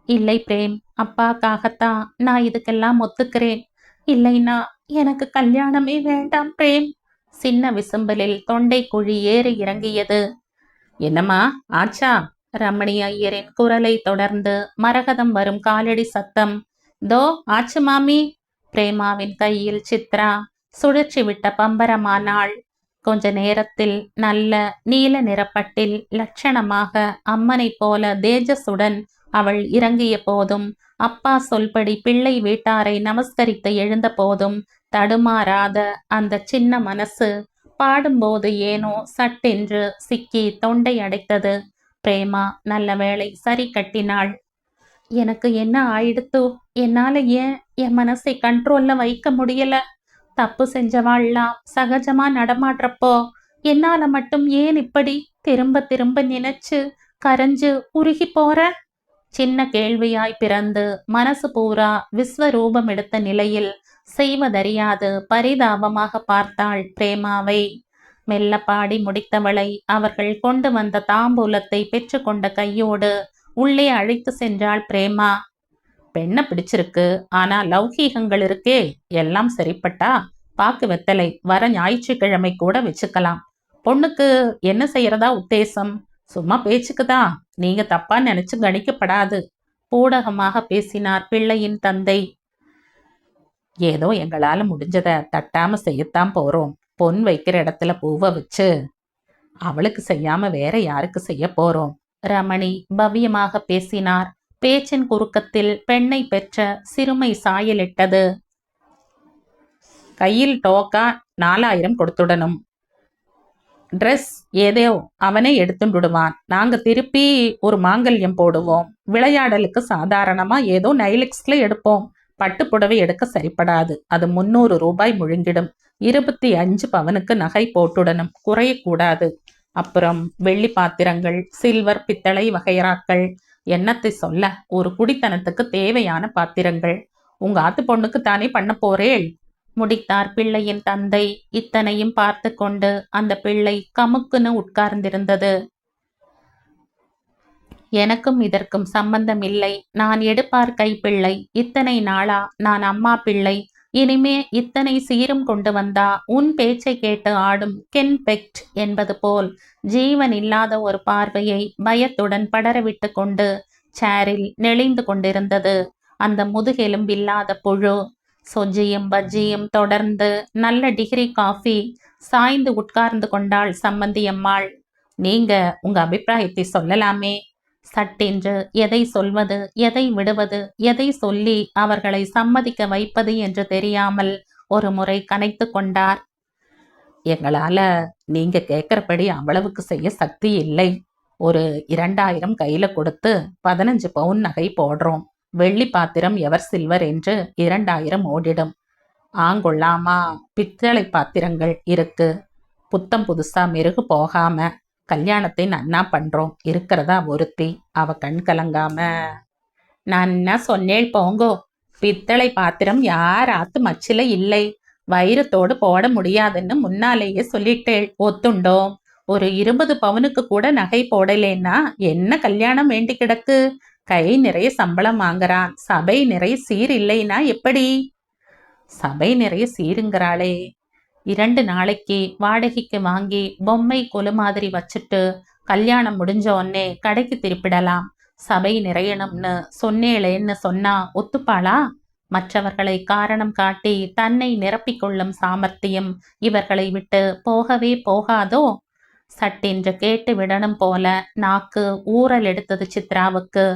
இல்லை பிரேம், அப்பாக்காகத்தான் நான் இதுக்கெல்லாம் ஒத்துக்கிறேன். இல்லைன்னா எனக்கு கல்யாணமே வேண்டாம் பிரேம். சின்ன விசும்பலில் தொண்டை குழி ஏறி இறங்கியது. என்னம்மா ஆச்சா? ரமணி ஐயரின் குரலை தொடர்ந்து மரகதம் வரும் காலடி சத்தம். தோ ஆச்சு மாமி. பிரேமாவின் கையில் சித்ரா சுழற்சி விட்ட பம்பரமானாள். கொஞ்ச நேரத்தில் நல்ல நீல நிறப்பட்டில் லட்சணமாக அம்மனை போல தேஜஸுடன் அவள் இறங்கிய போதும், அப்பா சொல்படி பிள்ளை வீட்டாரை நமஸ்கரித்து எழுந்த போதும் தடுமாறாத அந்த சின்ன மனசு பாடும்போது ஏனோ சட்டென்று சிக்கி தொண்டை அடைத்தது. பிரேமா நல்ல வேளை சரி கட்டினாள். எனக்கு என்ன ஆயிடுத்து? என்னால ஏன் என் மனசை கண்ட்ரோல்ல வைக்க முடியல? தப்பு செஞ்சவாள்லாம் சகஜமா நடமாடுறப்போ என்னால மட்டும் ஏன் இப்படி திரும்ப திரும்ப நினைச்சு கரைஞ்சு உருகி போற? சின்ன கேள்வியாய் பிறந்து மனசு பூரா விஸ்வரூபம் எடுத்த நிலையில் செய்வதறியாது பரிதாபமாக பார்த்தாள் பிரேமாவை. மெல்ல பாடி முடித்தவளை அவர்கள் கொண்டு வந்த தாம்பூலத்தை பெற்றுக்கொண்ட கையோடு உள்ளே அழைத்து சென்றாள் பிரேமா. பெண்ணை பிடிச்சிருக்கு, ஆனா லௌகீகங்கள் இருக்கே, எல்லாம் சரிப்பட்டா பாக்கு வெத்தலை வர ஞாயிற்றுக்கிழமை கூட வச்சுக்கலாம். பொண்ணுக்கு என்ன செய்யறதா உத்தேசம்? சும்மா பேச்சுக்குதான், நீங்க தப்பா நினைச்சு கணிக்கப்படாது. பூடகமாக பேசினார் பிள்ளையின் தந்தை. ஏதோ எங்களால முடிஞ்சத தட்டாம செய்யத்தான் போறோம். பொன் வைக்கிற இடத்துல பூவை வச்சு அவளுக்கு செய்யாம வேற யாருக்கு செய்ய போறோம்? ரமணி பவ்யமாக பேசினார். பேச்சின் குறுக்கத்தில் பெண்ணை பெற்ற சிறுமை சாயலிட்டது. கையில் டோக்கா 4000 கொடுத்துடணும். ட்ரெஸ் ஏதோ அவனே எடுத்துடுவான். நாங்க திருப்பி ஒரு மாங்கல்யம் போடுவோம். விளையாடலுக்கு சாதாரணமா ஏதோ நைலெக்ஸ்ல எடுப்போம். பட்டு புடவை எடுக்க சரிப்படாது, அது 300 ரூபாய் முழுங்கிடும். 25 பவனுக்கு நகை போட்டுடணும், குறையக்கூடாது. அப்புறம் வெள்ளி பாத்திரங்கள், சில்வர் பித்தளை வகைராக்கள். என்னத்தை சொல்ல, ஒரு குடித்தனத்துக்கு தேவையான பாத்திரங்கள். உங்க ஆத்து பொண்ணுக்கு தானே பண்ண போறேள், முடித்தார் பிள்ளையின் தந்தை. இத்தனையும் பார்த்து கொண்டு அந்த பிள்ளை கமுக்குன்னு உட்கார்ந்திருந்தது. எனக்கும் இதற்கும் சம்பந்தம் இல்லை. நான் எடுப்பார் கைப்பிள்ளை. இத்தனை நாளா நான் அம்மா பிள்ளை. இனிமே இத்தனை சீரும் கொண்டு வந்தா உன் பேச்சை கேட்டு ஆடும் கென் பெக்ட் என்பது போல் ஜீவன் இல்லாத ஒரு பார்வையை பயத்துடன் படரவிட்டு கொண்டு சேரில் நெளிந்து கொண்டிருந்தது அந்த முதுகெலும்பில்லாத புழு. சொஜ்ஜியும் பஜ்ஜியும் தொடர்ந்து நல்ல டிகிரி காஃபி. சாய்ந்து உட்கார்ந்து கொண்டாள் சம்மந்தியம்மாள். நீங்க உங்க அபிப்பிராயத்தை சொல்லலாமே. சட்டென்று எதை சொல்வது, எதை விடுவது, எதை சொல்லி அவர்களை சம்மதிக்க வைப்பது என்று தெரியாமல் ஒரு முறை கனைத்து கொண்டார். எங்களால நீங்க கேட்கிறபடி அவ்வளவுக்கு செய்ய சக்தி இல்லை. ஒரு 2000 கையில கொடுத்து 15 பவுன் நகை போடுறோம். வெள்ளி பாத்திரம் எவர் சில்வர் என்று 2000 ஓடிடும். ஆங்கொள்ளாமா பித்தளை பாத்திரங்கள் இருக்கு. புத்தம் புதுசா மெருகு போகாம கல்யாணத்தை நன்னா பண்றோம். இருக்கிறதா ஒருத்தி, அவ கண் கலங்காம. நான் என்ன சொன்னேள் போங்கோ. பித்தளை பாத்திரம் யார் ஆத்து மச்சில இல்லை. வைரத்தோடு போட முடியாதுன்னு முன்னாலேயே சொல்லிட்டேள். ஒத்துண்டோம். ஒரு 20 பவுனுக்கு கூட நகை போடலேன்னா என்ன கல்யாணம் வேண்டி கிடக்கு? கை நிறைய சம்பளம் வாங்குறான், சபை நிறைய சீர் இல்லைன்னா எப்படி? சபை நிறைய சீருங்கிறாளே. 2 நாளைக்கு வாடகைக்கு வாங்கி பொம்மை கொலு மாதிரி வச்சுட்டு கல்யாணம் முடிஞ்ச உடனே கடைக்கு திருப்பிடலாம். சபை நிறையணும்னு சொன்னேளேன்னு சொன்னா ஒத்துப்பாளா? மற்றவர்களை காரணம் காட்டி தன்னை நிரப்பிக்கொள்ளும் சாமர்த்தியம் இவர்களை விட்டு போகவே போகாதோ? சட்டென்று கேட்டு விடணும் போல நாக்கு ஊறல் எடுத்தது சித்ராவுக்கு.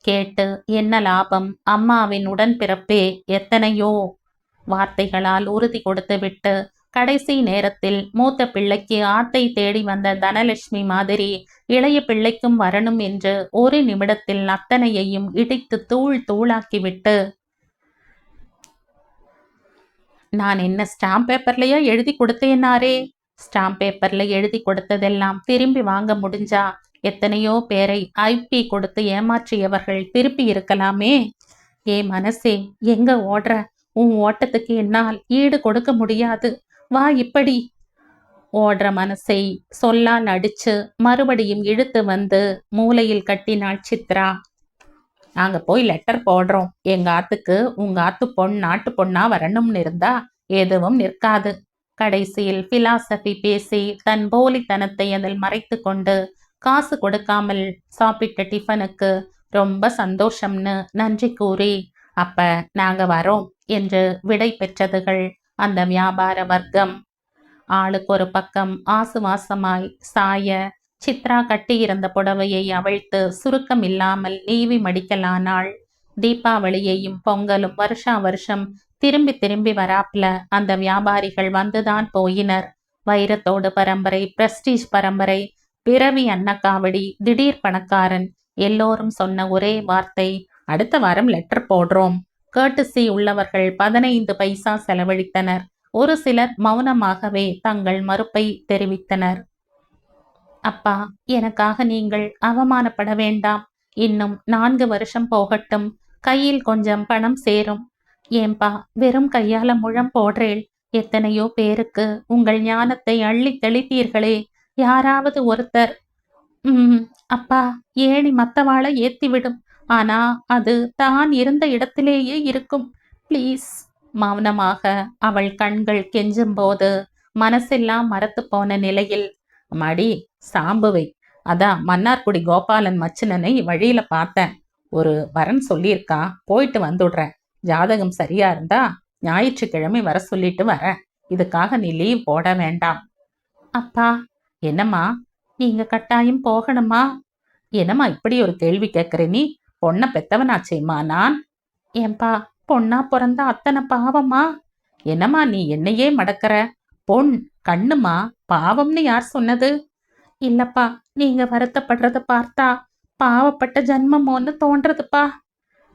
கேட்டு என்ன லாபம்? அம்மாவின் உடன்பிறப்பே எத்தனையோ. வார்த்தைகளால் உறுதி கொடுத்து விட்டு கடைசி நேரத்தில் மூத்த பிள்ளைக்கு ஆத்தை தேடி வந்த தனலட்சுமி மாதிரி இளைய பிள்ளைக்கும் வரணும் என்று ஒரு நிமிடத்தில் அத்தனையையும் இடித்து தூள் தூளாக்கிவிட்டு, நான் என்ன ஸ்டாம்ப் பேப்பர்லயா எழுதி கொடுத்தேனாரே? ஸ்டாம்ப் பேப்பர்ல எழுதி கொடுத்ததெல்லாம் திரும்பி வாங்க முடிஞ்சா எத்தனையோ பேரை ஐபி கொடுத்து ஏமாற்றியவர்கள் திருப்பி இருக்கலாமே. ஏ மனசே, எங்க ஓடுற? உன் ஓட்டத்துக்கு என்னால் ஈடு கொடுக்க முடியாது. வா இப்படி. ஓடுற மனசை சொல்லால் அடிச்சு மறுபடியும் இழுத்து வந்து மூலையில் கட்டினாள் சித்ரா. நாங்க போய் லெட்டர் போடுறோம். எங்க ஆத்துக்கு உங்க ஆத்து நாட்டு பொண்ணா வரணும்னு இருந்தா எதுவும் நிற்காது. கடைசியில் பிலாசபி பேசி தன் போலித்தனத்தை அதில் மறைத்து கொண்டு காசு கொடுக்காமல் சாப்பிட்ட டிஃபனுக்கு ரொம்ப சந்தோஷம்னு நன்றி கூறி அப்ப நாங்க வரோம் என்று விடை பெற்றதுகள் அந்த வியாபார வர்க்கம். ஆளுக்கு ஒரு பக்கம் ஆசுவாசமாய் சாய சித்ரா கட்டியிருந்த புடவையை அவிழ்த்து சுருக்கம் இல்லாமல் நீவி மடிக்கலானாள். தீபாவளியையும் பொங்கலும் வருஷா வருஷம் திரும்பி திரும்பி வராப்ல அந்த வியாபாரிகள் வந்துதான் போயினர். வைரத்தோடு பரம்பரை, பிரஸ்டீஜ் பரம்பரை, பிறவி அன்னக்காவடி, திடீர் பணக்காரன், எல்லோரும் சொன்ன ஒரே வார்த்தை, அடுத்த வாரம் லெட்டர் போடுறோம். கேட்டுசி உள்ளவர்கள் 15 பைசா செலவழித்தனர். ஒரு சிலர் மௌனமாகவே தங்கள் மறுப்பை தெரிவித்தனர். அப்பா, எனக்காக நீங்கள் அவமானப்பட வேண்டாம். இன்னும் 4 வருஷம் போகட்டும். கையில் கொஞ்சம் பணம் சேரும். ஏன்பா வெறும் கையால முழம் போடுறேள்? எத்தனையோ பேருக்கு உங்கள் ஞானத்தை அள்ளி தெளித்தீர்களே. யாராவது ஒருத்தர் அப்பா, ஏணி மத்தவாளை ஏத்திவிடும். ஆனா அது தான் இருந்த இடத்திலேயே இருக்கும். ப்ளீஸ். மௌனமாக அவள் கண்கள் கெஞ்சும் போது மனசெல்லாம் மரத்து போன நிலையில், மடி சாம்புவை, அதான் மன்னார்குடி கோபாலன் மச்சினனை வழியில பார்த்தேன். ஒரு வரன் சொல்லியிருக்கா, போயிட்டு வந்துடுறேன். ஜாதகம் சரியா இருந்தா ஞாயிற்றுக்கிழமை வர சொல்லிட்டு வரேன். இதுக்காக நீ லீவ் போட வேண்டாம். அப்பா. என்னம்மா, நீங்க கட்டாயம் போகணுமா? என்னம்மா இப்படி ஒரு கேள்வி கேட்குற? நீ பொண்ணை பெத்தவனாச்சேம்மா நான். ஏன்பா, பொண்ணா பிறந்தா அத்தனை பாவமா? என்னம்மா நீ என்னையே மடக்கிற? பொன் கண்ணுமா, பாவம்னு யார் சொன்னது? இல்லப்பா, நீங்க வருத்தப்படுறத பார்த்தா பாவப்பட்ட ஜன்மமோன்னு தோன்றதுப்பா.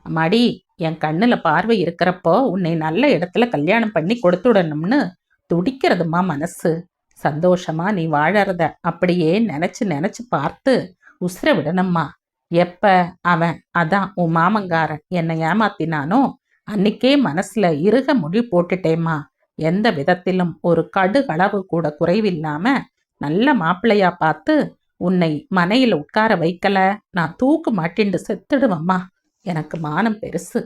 அம்மாடி, என் கண்ணுல பார்வை இருக்கிறப்போ உன்னை நல்ல இடத்துல கல்யாணம் பண்ணி கொடுத்துடணும்னு துடிக்கிறதுமா மனசு. சந்தோஷமா நீ வாழறத அப்படியே நினைச்சு நினைச்சு பார்த்து உசுர விடணும்மா. எப்ப அவன், அதான் உன் மாமங்காரன், என்னை ஏமாத்தினானோ அன்னைக்கே மனசுல இறுக முடி போட்டுட்டேம்மா. எந்த விதத்திலும் ஒரு கடுகளவு கூட குறைவில்லாம நல்ல மாப்பிள்ளையா பார்த்து உன்னை மனையில உட்கார வைக்கல, நான் தூக்கு மாட்டிண்டு செத்துடுவம்மா. எனக்கு மானம் பெருசு.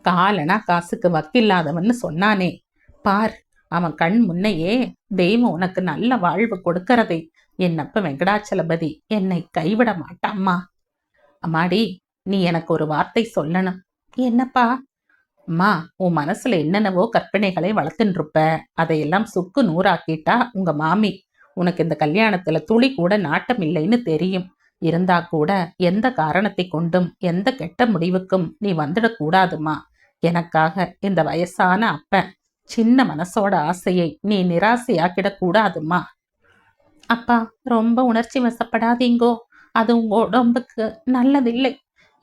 காலனா காசுக்கு வக்கில்லாதவன்னு சொன்னானே பார், அவன் கண் முன்னையே தெய்வம் உனக்கு நல்ல வாழ்வு கொடுக்கறதை என்னப்ப வெங்கடாச்சலபதி என்னை கைவிட மாட்டாம்மா. அம்மாடி, நீ எனக்கு ஒரு வார்த்தை சொல்லணும். என்னப்பா? அம்மா, உன் மனசுல என்னென்னவோ கற்பனைகளை வளர்த்துன்னு இருப்ப. அதையெல்லாம் சுக்கு நூறாக்கிட்டா உங்க மாமி. உனக்கு இந்த கல்யாணத்துல துளி கூட நாட்டம் இல்லைன்னு தெரியும். இருந்தா கூட எந்த காரணத்தை கொண்டும் எந்த கெட்ட முடிவுக்கும் நீ வந்துடக்கூடாதுமா. எனக்காக இந்த வயசான அப்பன் சின்ன மனசோட ஆசையை நீ நிராசையாக்கிடக்கூடாதுமா. அப்பா, ரொம்ப உணர்ச்சி வசப்படாதீங்கோ. அது உங்க உடம்புக்கு நல்லதில்லை.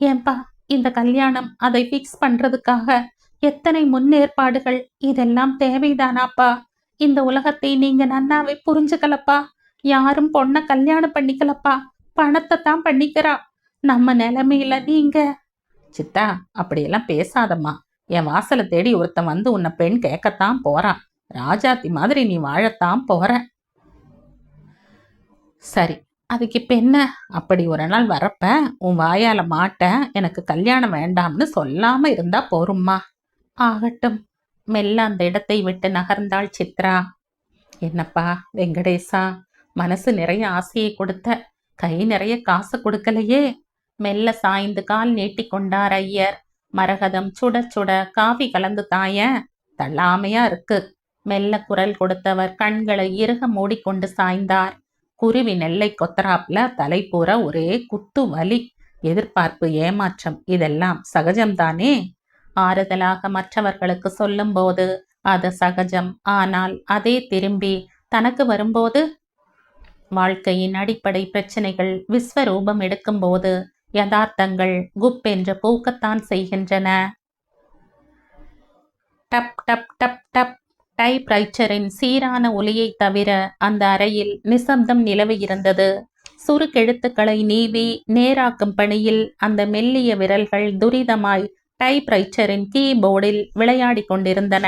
ஏன்பா, இந்த கல்யாணம் அதை ஃபிக்ஸ் பண்றதுக்காக எத்தனை முன்னேற்பாடுகள், இதெல்லாம் தேவைதானாப்பா? இந்த உலகத்தை நீங்க நன்னாவே புரிஞ்சுக்கலப்பா. யாரும் பொண்ணை கல்யாணம் பண்ணிக்கலப்பா, பணத்தை தான் பண்ணிக்கிறா. நம்ம நிலைமையில நீங்க. சித்தா, அப்படியெல்லாம் பேசாதம்மா. என் வாசலை தேடி ஒருத்தன் வந்து உன்னை பெண் கேட்கத்தான் போறான். ராஜாத்தி மாதிரி நீ வாழத்தான் போற. சரி, அதுக்கு இப்ப என்ன? அப்படி ஒரு நாள் வரப்ப உன் வாயால மாட்ட எனக்கு கல்யாணம் வேண்டாம்னு சொல்லாம இருந்தா போரும்மா. ஆகட்டும். மெல்ல அந்த இடத்தை விட்டு நகர்ந்தாள் சித்ரா. என்னப்பா வெங்கடேசா, மனசு நிறைய ஆசையை கொடுத்த, கை நிறைய காசு கொடுக்கலையே. மெல்ல சாய்ந்து கால் நீட்டி கொண்டார் ஐயர். மரகதம் சுட சுட காஃபி கலந்து தாய, தள்ளாமையா இருக்கு. மெல்ல குரல் கொடுத்தவர் கண்களை இறுக மூடிக்கொண்டு சாய்ந்தார். குருவி நெல்லை கொத்தராப்ல தலைப்பூர ஒரே குத்து வலி. எதிர்பார்ப்பு, ஏமாற்றம், இதெல்லாம் சகஜம்தானே. ஆறுதலாக மற்றவர்களுக்கு சொல்லும் போது அது சகஜம். ஆனால் அதே திரும்பி தனக்கு வரும்போது, வாழ்க்கையின் அடிப்படை பிரச்சனைகள் விஸ்வரூபம் எடுக்கும்போது யதார்த்தங்கள் குப் என்று பூக்கத்தான் செய்கின்றன. டப் டப் டப் டப். டைப்ரைட்டரின் சீரான ஒலியை தவிர அந்த அறையில் நிசப்தம் நிலவி இருந்தது. சுருக்கெழுத்துக்களை நீவி நேராக்கும் பணியில் அந்த மெல்லிய விரல்கள் துரிதமாய் டைப்ரைட்டரின் கீபோர்டில் விளையாடி கொண்டிருந்தன.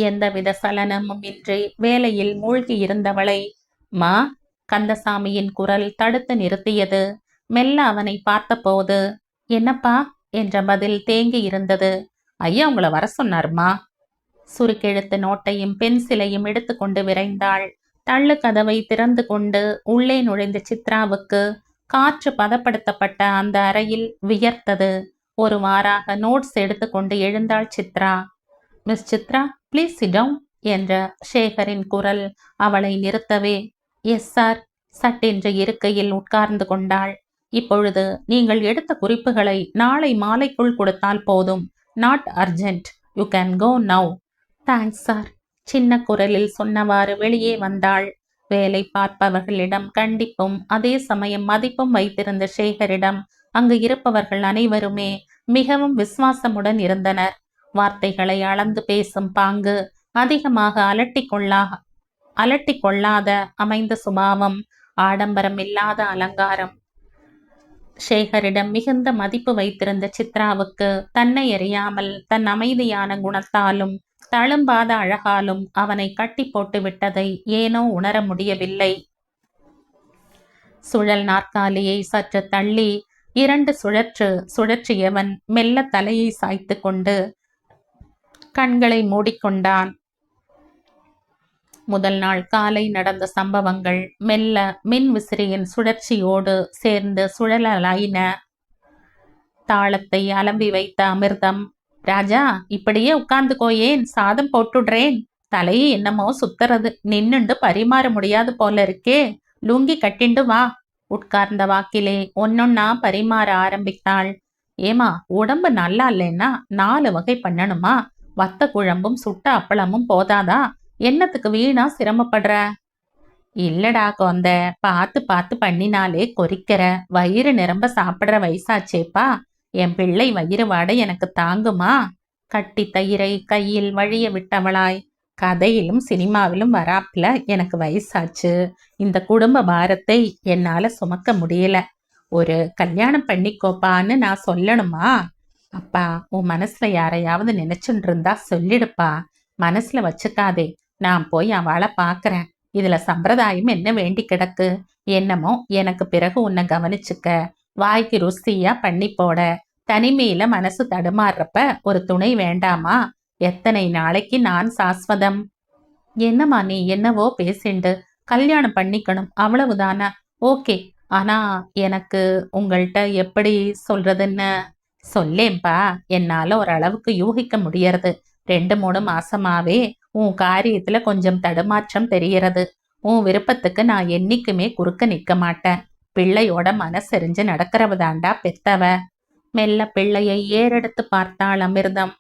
எந்தவித சலனமும் இன்றி வேலையில் மூழ்கி இருந்தவளை மா கந்தசாமியின் குரல் தடுத்து நிறுத்தியது. மெல்ல அவனை பார்த்தபோது என்னப்பா என்ற பதில் தேங்கி இருந்தது. ஐயா உங்களை வர சொன்னார்மா. சுருக்கெழுத்து நோட்டையும் பென்சிலையும் எடுத்துக்கொண்டு விரைந்தாள். தள்ளு கதவை திறந்து கொண்டு உள்ளே நுழைந்த சித்ராவுக்கு காற்று பதப்படுத்தப்பட்ட அந்த அறையில் வியர்த்தது. ஒரு வாராக நோட்ஸ் எடுத்துக்கொண்டு எழுந்தாள் Chitra. Miss Chitra please sit down என்ற சேகரின் குரல் அவளை நிறுத்தவே எஸ் சார் சட்டென்று இருக்கையில் உட்கார்ந்து கொண்டாள். இப்பொழுது நீங்கள் எடுத்த குறிப்புகளை நாளை மாலைக்குள் கொடுத்தால் போதும். Not urgent. You can go now. Thanks sir. சின்ன குரலில் சொன்னவாறு வெளியே வந்தாள். வேலை பார்ப்பவர்களிடம் கண்டிப்பும் அதே சமயம் மதிப்பும் வைத்திருந்த சேகரிடம் அங்கு இருப்பவர்கள் அனைவருமே மிகவும் விசுவாசமுடன் இருந்தனர். வார்த்தைகளை அளந்து பேசும் பாங்கு, அதிகமாக அலட்டிக் கொள்ளாத அமைந்த சுபாவம், ஆடம்பரம் இல்லாத அலங்காரம். சேகரிடம் மிகுந்த மதிப்பு வைத்திருந்த சித்ராவுக்கு தன்னை அறியாமல் தன் அமைதியான குணத்தாலும் தழும்பாத அழகாலும் அவனை கட்டி போட்டு விட்டதை ஏனோ உணர முடியவில்லை. சுழல் நாற்காலியை சற்று தள்ளி 2 சுழற்றியவன் மெல்ல தலையை சாய்த்து கொண்டு கண்களை மூடிக்கொண்டான். முதல் நாள் காலை நடந்த சம்பவங்கள் மெல்ல மின் விசிறியின் சுழற்சியோடு சேர்ந்து சுழலாயின. தாளத்தை அலம்பி வைத்த அமிர்தம், ராஜா இப்படியே உட்கார்ந்துக்கோயேன், சாதம் போட்டுடுறேன். தலையை என்னமோ சுத்துறது, நின்னுண்டு பரிமாற முடியாது போல இருக்கே, லுங்கி கட்டிண்டு வா. உட்கார்ந்த வாக்கிலே ஒன்னொன்னா பரிமாற ஆரம்பித்தாள். ஏமா உடம்பு நல்லா இல்லைன்னா 4 வகை பண்ணணுமா? வத்த குழம்பும் சுட்ட அப்பளமும் போதாதா? என்னத்துக்கு வீணா சிரமப்படுற? இல்லடா கொந்த, பார்த்து பார்த்து பண்ணினாலே கொறிக்கிற, வயிறு நிரம்ப சாப்பிடுற வயசாச்சேப்பா. என் பிள்ளை வயிறு வாட எனக்கு தாங்குமா? கட்டி தயிரை கையில் வழிய விட்டவளாய், கதையிலும் சினிமாவிலும் வராப்புல எனக்கு வயசாச்சு, இந்த குடும்ப பாரத்தை என்னால சுமக்க முடியல, ஒரு கல்யாணம் பண்ணிக்கோப்பான்னு நான் சொல்லணுமா? அப்பா உன் மனசுல யாரையாவது நினைச்சுட்டு இருந்தா சொல்லிடுப்பா, மனசுல வச்சுக்காதே. நான் போய் அவளை பாக்குறேன். இதுல சம்பிரதாயம் என்ன வேண்டி கிடக்கு? என்னமோ எனக்கு பிறகு உன்னை கவனிச்சுக்க, வாய்க்கு ருசியா பண்ணி போட, தனிமையில மனசு தடுமாறுறப்ப ஒரு துணை வேண்டாமா? எத்தனை நாளைக்கு நான் சாஸ்வதம்? என்னம்மா நீ என்னவோ பேசிண்டு, கல்யாணம் பண்ணிக்கணும் அவ்வளவுதானா? ஓகே, ஆனா எனக்கு உங்கள்கிட்ட எப்படி சொல்றதுன்னு சொல்லேன்பா. என்னால ஓரளவுக்கு யூகிக்க முடியறது. 2-3 மாசமாவே உன் காரியத்துல கொஞ்சம் தடுமாற்றம் தெரியறது. உன் விருப்பத்துக்கு நான் என்னைக்குமே குறுக்க நிக்க மாட்டேன். பிள்ளையோட மனசெறிஞ்சு நடக்கிறவதாண்டா பெத்தவ. மெல்ல பிள்ளையை ஏறெடுத்து பார்த்தாள் அமிர்தம்.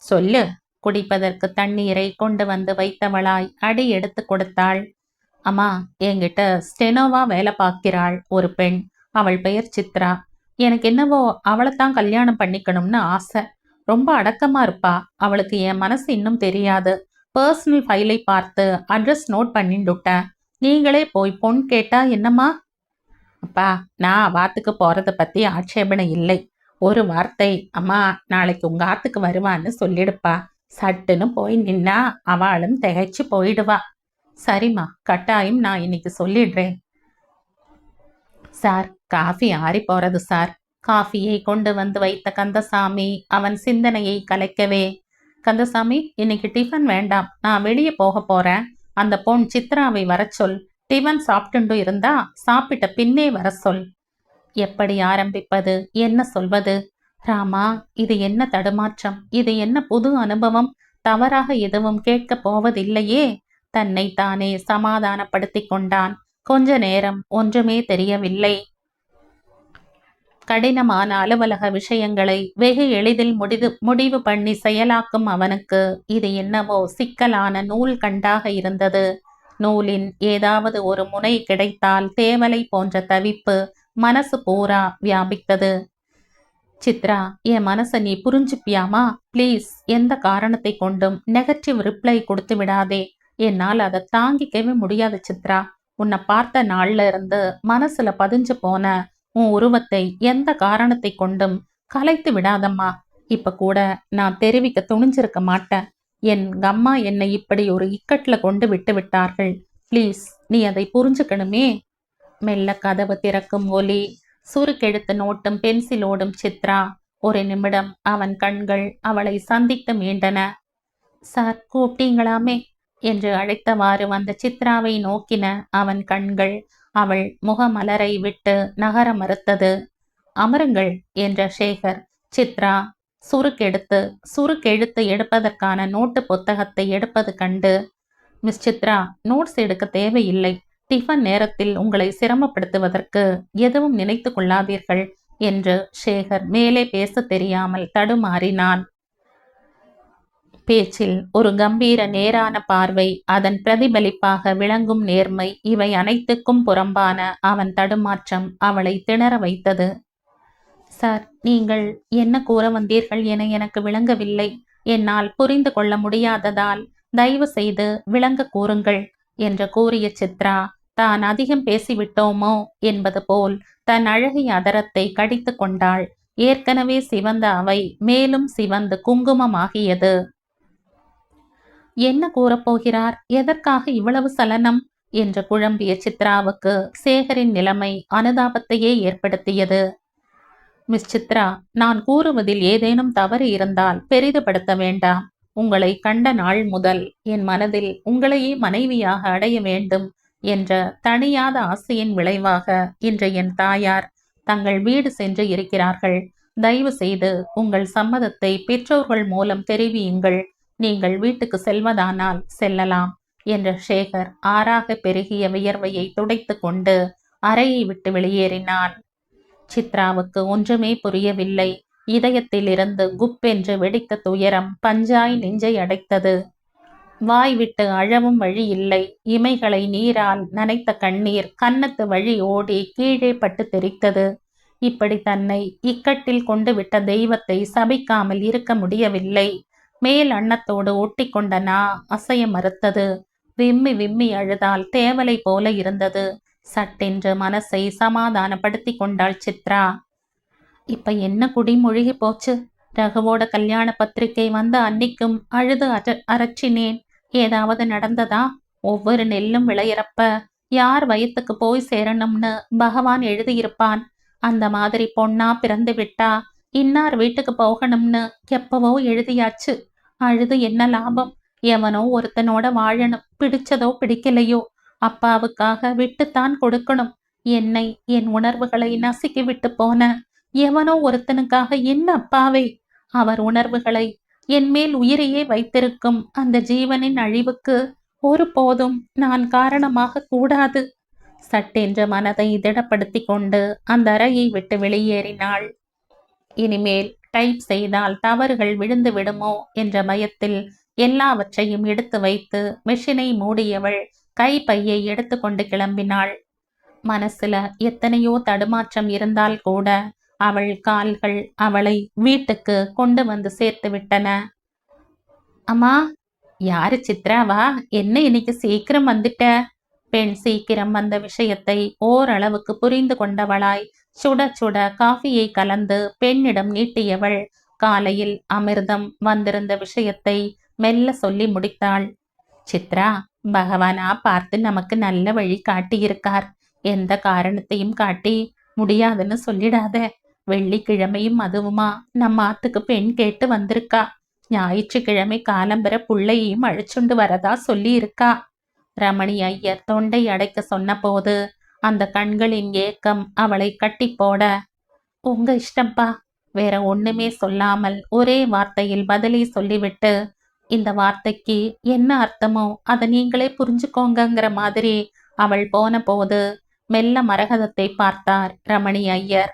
சொல்லு. குடிப்பதற்கு தண்ணீரை கொண்டு வந்து வைத்தவளாய் அடி எடுத்து கொடுத்தாள். அம்மா, என்கிட்ட ஸ்டெனோவா வேலை பார்க்கிறாள் ஒரு பெண். அவள் பெயர் சித்ரா. எனக்கு என்னவோ அவளைத்தான் கல்யாணம் பண்ணிக்கணும்னு ஆசை. ரொம்ப அடக்கமா இருப்பா. அவளுக்கு என் மனசு இன்னும் தெரியாது. பர்சனல் ஃபைலை பார்த்து அட்ரஸ் நோட் பண்ணிட்டுட்டேன். நீங்களே போய் பொன் கேட்டா என்னம்மா? அப்பா, நான் அவாத்துக்கு போறத பத்தி ஆட்சேபனை இல்லை. ஒரு வார்த்தை, அம்மா நாளைக்கு உங்க ஆத்துக்கு வருவான்னு சொல்லிடுப்பா. சட்டுன்னு போய் நின்னா அவளும் திகைச்சு போயிடுவா. சரிம்மா, கட்டாயம் நான் இன்னைக்கு சொல்லிடுறேன். சார், காஃபி ஆறி போறது சார். காஃபியை கொண்டு வந்து வைத்த கந்தசாமி அவன் சிந்தனையை கலைக்கவே, கந்தசாமி இன்னைக்கு டிஃபன் வேண்டாம், நான் வெளியே போக போறேன். அந்த பொன் சித்ராவை வர சொல். டிஃபன் சாப்பிட்டுண்டு இருந்தா சாப்பிட்ட பின்னே வர சொல். எப்படி ஆரம்பிப்பது, என்ன சொல்வது? ராமா, இது என்ன தடுமாற்றம், இது என்ன புது அனுபவம்? தவறாக எதுவும் கேட்கப் போவதில்லையே. தன்னை தானே சமாதானப்படுத்தி கொண்டான். கொஞ்ச நேரம் ஒன்றுமே தெரியவில்லை. கடினமான அலுவலக விஷயங்களை வெகு எளிதில் முடிவு பண்ணி செயலாக்கும் அவனுக்கு இது என்னவோ சிக்கலான நூல் கண்டாக இருந்தது. நூலின் ஏதாவது ஒரு முனை கிடைத்தால் தேவலை போன்ற தவிப்பு மனசு பூரா வியாபித்தது. சித்ரா, என் மனசை நீ புரிஞ்சுப்பியாமா? ப்ளீஸ், எந்த காரணத்தை கொண்டும் நெகட்டிவ் ரிப்ளை கொடுத்து விடாதே. என்னால் அதை தாங்கிக்கவே முடியாது சித்ரா. உன்னை பார்த்த நாள்ல இருந்து மனசுல பதிஞ்சு போன உன் உருவத்தை எந்த காரணத்தை கொண்டும் கலைத்து விடாதம்மா. இப்ப கூட நான் தெரிவிக்க துணிஞ்சிருக்க மாட்டேன். என் அம்மா என்னை இப்படி ஒரு இக்கட்ல கொண்டு விட்டு விட்டார்கள். ப்ளீஸ், நீ அதை புரிஞ்சுக்கணுமே. மெல்ல கதவு திறக்கும் ஒலி, சுருக்கெழுத்து நோட்டும் பென்சிலோடும் சித்ரா. ஒரு நிமிடம் அவன் கண்கள் அவளை சந்தித்து மீண்டன. சார், கூப்பிட்டீங்களாமே என்று அழைத்தவாறு வந்த சித்ராவை நோக்கின அவன் கண்கள். அவள் முகமலரை விட்டு நகர மறுத்தது. அமருங்கள் என்ற சேகர். சித்ரா சுருக்கெழுத்து எடுப்பதற்கான நோட்டு புத்தகத்தை எடுப்பது கண்டு, மிஸ் சித்ரா, நோட்ஸ் எடுக்க தேவையில்லை. டிஃபன் நேரத்தில் உங்களை சிரமப்படுத்துவதற்கு எதுவும் நினைத்து கொள்ளாதீர்கள் என்று சேகர் மேலே பேச தெரியாமல் தடுமாறினான். பேச்சில் ஒரு கம்பீர நேரான பார்வை, அதன் பிரதிபலிப்பாக விளங்கும் நேர்மை, இவை அனைத்துக்கும் புறம்பான அவன் தடுமாற்றம் அவளை திணற வைத்தது. சார், நீங்கள் என்ன கூற வந்தீர்கள் என எனக்கு விளங்கவில்லை. என்னால் புரிந்து கொள்ள முடியாததால் தயவு செய்து விளங்க கூறுங்கள் என்று கூறிய சித்ரா, தான் அதிகம் பேசிவிட்டோமோ என்பது போல் தன் அழகிய அதரத்தை கடித்து கொண்டாள். ஏற்கனவே சிவந்த அவை மேலும் சிவந்து குங்குமமாகியது. என்ன கூறப்போகிறார்? எதற்காக இவ்வளவு சலனம் என்று குழம்பிய சித்ராவுக்கு சேகரின் நிலைமை அனுதாபத்தையே ஏற்படுத்தியது. மிஸ் சித்ரா, நான் கூறுவதில் ஏதேனும் தவறு இருந்தால் பெரிதுபடுத்த வேண்டாம். உங்களை கண்ட நாள் முதல் என் மனதில் உங்களையே மனைவியாக அடைய வேண்டும் என்ற தணியாத ஆசையின் விளைவாக இன்று என் தாயார் தங்கள் வீடு சென்று இருக்கிறார்கள். தயவு செய்து உங்கள் சம்மதத்தை பெற்றோர்கள் மூலம் தெரிவியுங்கள். நீங்கள் வீட்டுக்கு செல்வதானால் செல்லலாம் என்ற சேகர் ஆறாக பெருகிய வியர்வையை துடைத்து கொண்டு அறையை விட்டு வெளியேறினான். சித்ராவுக்கு ஒன்றுமே புரியவில்லை. இதயத்தில் இருந்து குப்பென்று வெடித்த துயரம் பஞ்சாய் நெஞ்சை அடைத்தது. வாய் விட்டு அழவும் வழி இல்லை. இமைகளை நீரால் நனைத்த கண்ணீர் கன்னத்து வழி ஓடி கீழே பட்டு தெரித்தது. இப்படி தன்னை இக்கட்டில் கொண்டு விட்ட தெய்வத்தை சபிக்காமல் இருக்க முடியவில்லை. மேல் அன்னத்தோடு ஒட்டி கொண்ட நா அசைய மறுத்தது. விம்மி விம்மி அழுதால் தேவலை போல இருந்தது. சட்டென்று மனசை சமாதானப்படுத்தி கொண்டாள் சித்ரா. இப்ப என்ன குடிமொழிகி போச்சு? ரகுவோட கல்யாண பத்திரிகை வந்த அன்னிக்கும் அழுது அரச்சினேன். ஏதாவது நடந்ததா? ஒவ்வொரு நெல்லும் விளையிறப்ப யார் வயிற்றுக்கு போய் சேரணும்னு பகவான் எழுதியிருப்பான். அந்த மாதிரி பொண்ணா பிறந்து விட்டா இன்னார் வீட்டுக்கு போகணும்னு எப்பவோ எழுதியாச்சு. அழுது என்ன லாபம்? எவனோ ஒருத்தனோட வாழணும். பிடிச்சதோ பிடிக்கலையோ அப்பாவுக்காக விட்டுத்தான் கொடுக்கணும். என்னை, என் உணர்வுகளை நசுக்கி விட்டு போன எவனோ ஒருத்தனுக்காக என்ன அப்பாவை, அவர் உணர்வுகளை என் மேல் உயிரையே வைத்திருக்கும் அந்த ஜீவனின் அழிவுக்கு ஒருபோதும் நான் காரணமாக கூடாது. சட்டென்ற மனதை திடப்படுத்தி கொண்டு அந்த அறையை விட்டு வெளியேறினாள். இனிமேல் டைப் செய்தால் தவறுகள் விழுந்து விடுமோ என்ற பயத்தில் எல்லாவற்றையும் எடுத்து வைத்து மெஷினை மூடியவள் கைப்பையை எடுத்து கொண்டு கிளம்பினாள். மனசுல எத்தனையோ தடுமாற்றம் இருந்தால் கூட அவள் கால்கள் அவளை வீட்டுக்கு கொண்டு வந்து சேர்த்து விட்டன. அம்மா. யாரு? சித்ராவா? என்ன இன்னைக்கு சீக்கிரம் வந்துட்ட? பெண் சீக்கிரம் வந்த விஷயத்தை ஓரளவுக்கு புரிந்து கொண்டவளாய் சுட சுட காஃபியை கலந்து பெண்ணிடம் நீட்டியவள் காலையில் அமிர்தம் வந்திருந்த விஷயத்தை மெல்ல சொல்லி முடித்தாள். சித்ரா, பகவானா பார்த்து நமக்கு நல்ல வழி காட்டியிருக்கார். எந்த காரணத்தையும் காட்டி முடியாதுன்னு சொல்லிடாத. வெள்ளிக்கிழமையும் அதுவுமா நம்ம ஆத்துக்கு பெண் கேட்டு வந்திருக்கா. ஞாயிற்றுக்கிழமை காலம்பர புள்ளையையும் அழைச்சுண்டு வரதா சொல்லி இருக்கா. ரமணி ஐயர் தொண்டை அடைக்க சொன்ன போது அந்த கண்களின் ஏக்கம் அவளை கட்டி போட, உங்க இஷ்டம்பா, வேற ஒண்ணுமே சொல்லாமல் ஒரே வார்த்தையில் பதிலை சொல்லிவிட்டு, இந்த வார்த்தைக்கு என்ன அர்த்தமோ அதை நீங்களே புரிஞ்சுக்கோங்கிற மாதிரி அவள் போன போது மெல்ல மரகதத்தை பார்த்தார் ரமணி ஐயர்.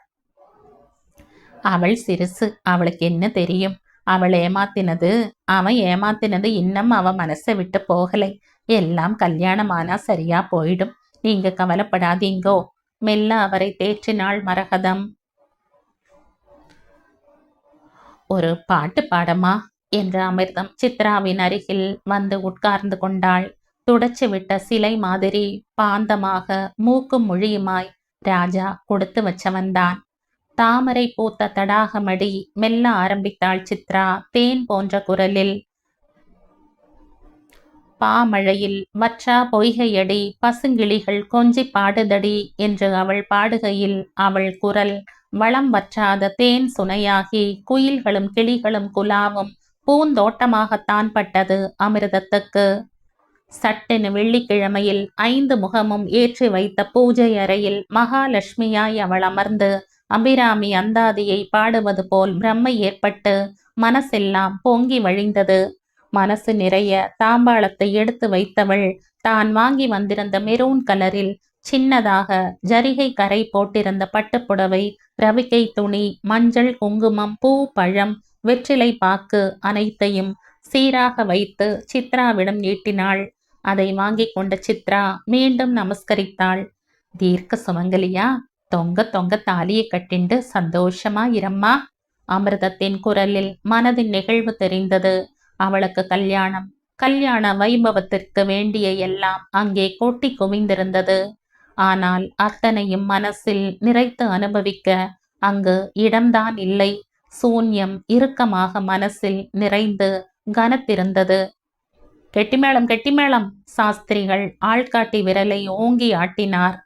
அவள் சிறுசு, அவளுக்கு என்ன தெரியும்? அவள் ஏமாத்தினது, அவன் ஏமாத்தினது இன்னும் அவன் மனசை விட்டு போகலை. எல்லாம் கல்யாணமானா சரியா போயிடும். நீங்க கவலைப்படாதீங்கோ. மெல்ல அவரை தேற்றினாள் மரகதம். ஒரு பாட்டு பாடமா என்ற அமிர்தம் சித்ராவின் அருகில் வந்து உட்கார்ந்து கொண்டாள். துடைச்சு விட்ட சிலை மாதிரி பாந்தமாக மூக்கும் மொழியுமாய் ராஜா கொடுத்து வச்சவன்தான். தாமரை பூத்த தடாகமடி மெல்ல ஆரம்பித்தாள் சித்ரா தேன் போன்ற குரலில். பாமழையில் வற்றா பொய்கையடி பசுங்கிளிகள் கொஞ்சி பாடுதடி என்று அவள் பாடுகையில் அவள் குரல் வளம் வற்றாத தேன் சுனையாகி குயில்களும் கிளிகளும் குலாவும் பூந்தோட்டமாகத்தான் பட்டது அமிர்தத்துக்கு. சட்டென வெள்ளிக்கிழமையில் 5 முகமும் ஏற்றி வைத்த பூஜை அறையில் மகாலட்சுமியாய் அவள் அமர்ந்து அபிராமி அந்தாதியை பாடுவது போல் பிரம்மை ஏற்பட்டு மனசெல்லாம் பொங்கி வழிந்தது. மனசு நிறைய தாம்பாளத்தை எடுத்து வைத்தவள் தான் வாங்கி வந்திருந்த மெரூன் கலரில் சின்னதாக ஜரிகை கரை போட்டிருந்த பட்டுப்புடவை, ரவிக்கை துணி, மஞ்சள், குங்குமம், பூ, பழம், வெற்றிலை பாக்கு அனைத்தையும் சீராக வைத்து சித்ராவிடம் நீட்டினாள். அதை வாங்கி கொண்ட சித்ரா மீண்டும் நமஸ்கரித்தாள். தீர்க்க சுமங்கலியா, தொங்க தொங்க தாலியை கட்டிண்டு சந்தோஷமா இரம்மா. அமிர்தத்தின் குரலில் மனதின் நிகழ்வு தெரிந்தது. அவளுக்கு கல்யாண வைபவத்திற்கு வேண்டிய எல்லாம் அங்கே கொட்டி குவிந்திருந்தது. ஆனால் அத்தனையும் மனசில் நிறைத்து அனுபவிக்க அங்கு இடம்தான் இல்லை. சூன்யம் இறுக்கமாக மனசில் நிறைந்து கனத்திருந்தது. கெட்டிமேளம் கெட்டிமேளம்! சாஸ்திரிகள் ஆள்காட்டி விரலை ஓங்கி ஆட்டினார்.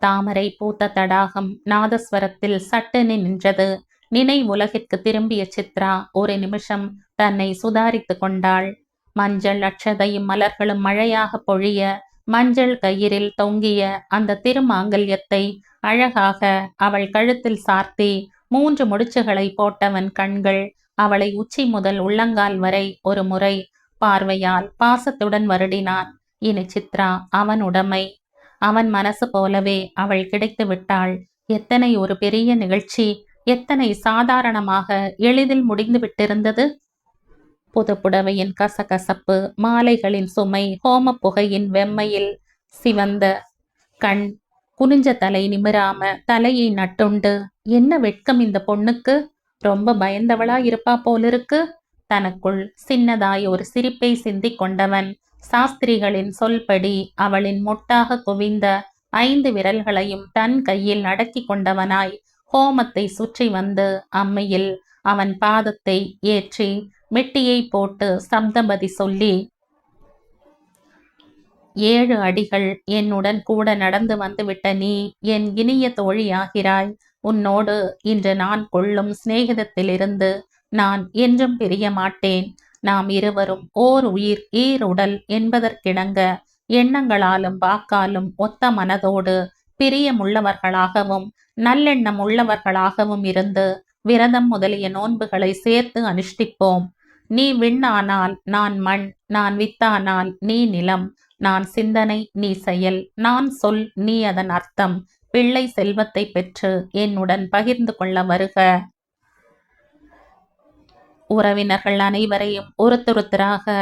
தாமரை பூத்த தடாகம் நாதஸ்வரத்தில் சட்டென நின்றது. நினைவுலகிற்கு திரும்பிய சித்ரா ஒரு நிமிஷம் தன்னை சுதாரித்து கொண்டாள். மஞ்சள் அட்சதையும் மலர்களும் மழையாக பொழிய மஞ்சள் கயிறில் தொங்கிய அந்த திருமாங்கல்யத்தை அழகாக அவள் கழுத்தில் சார்த்தி 3 முடிச்சுகளை போட்டவன் கண்கள் அவளை உச்சி முதல் உள்ளங்கால் வரை ஒரு முறை பார்வையால் பாசத்துடன் வருடினான். இனி சித்ரா அவன் உடைமை. அவன் மனசு போலவே அவள் கிடைத்து விட்டாள். எத்தனை ஒரு பெரிய நிகழ்ச்சி! எத்தனை சாதாரணமாக எளிதில் முடிந்து விட்டிருந்தது. புது புடவையின் கசகசப்பு, மாலைகளின் சுமை, ஹோம புகையின் வெம்மையில் சிவந்த கண், குனிஞ்ச தலை நிமிராம தலையை நட்டுண்டு, என்ன வெட்கம் இந்த பொண்ணுக்கு! ரொம்ப பயந்தவளா இருப்பா போலிருக்கு. தனக்குள் சின்னதாய் ஒரு சிரிப்பை சிந்திக் கொண்டவன் சாஸ்திரிகளின் சொல்படி அவளின் மொட்டாக குவிந்த 5 விரல்களையும் தன் கையில் அடக்கி கொண்டவனாய் ஹோமத்தை சுற்றி வந்து அம்மையில் அவன் பாதத்தை ஏற்றி மெட்டியை போட்டு சப்தபதி சொல்லி 7 அடிகள் என்னுடன் கூட நடந்து வந்துவிட்ட நீ என் இனிய தோழியாகிறாய். உன்னோடு இன்று நான் கொள்ளும் சிநேகிதத்திலிருந்து நான் என்றும் பிரிய மாட்டேன். நாம் இருவரும் ஓர் உயிர் ஈருடல் என்பதற்கிணங்க எண்ணங்களாலும் வாக்காலும் ஒத்த மனதோடு பிரியமுள்ளவர்களாகவும் நல்லெண்ணம் உள்ளவர்களாகவும் இருந்து விரதம் முதலிய நோன்புகளை சேர்த்து அனுஷ்டிப்போம். நீ விண்ணானால் நான் மண், நான் வித்தானால் நீ நிலம், நான் சிந்தனை நீ செயல், நான் சொல் நீ அதன் அர்த்தம். பிள்ளை செல்வத்தை பெற்று என்னுடன் பகிர்ந்து கொள்ள வருக. உறவினர்கள் அனைவரையும் ஒருத்தொருத்தராக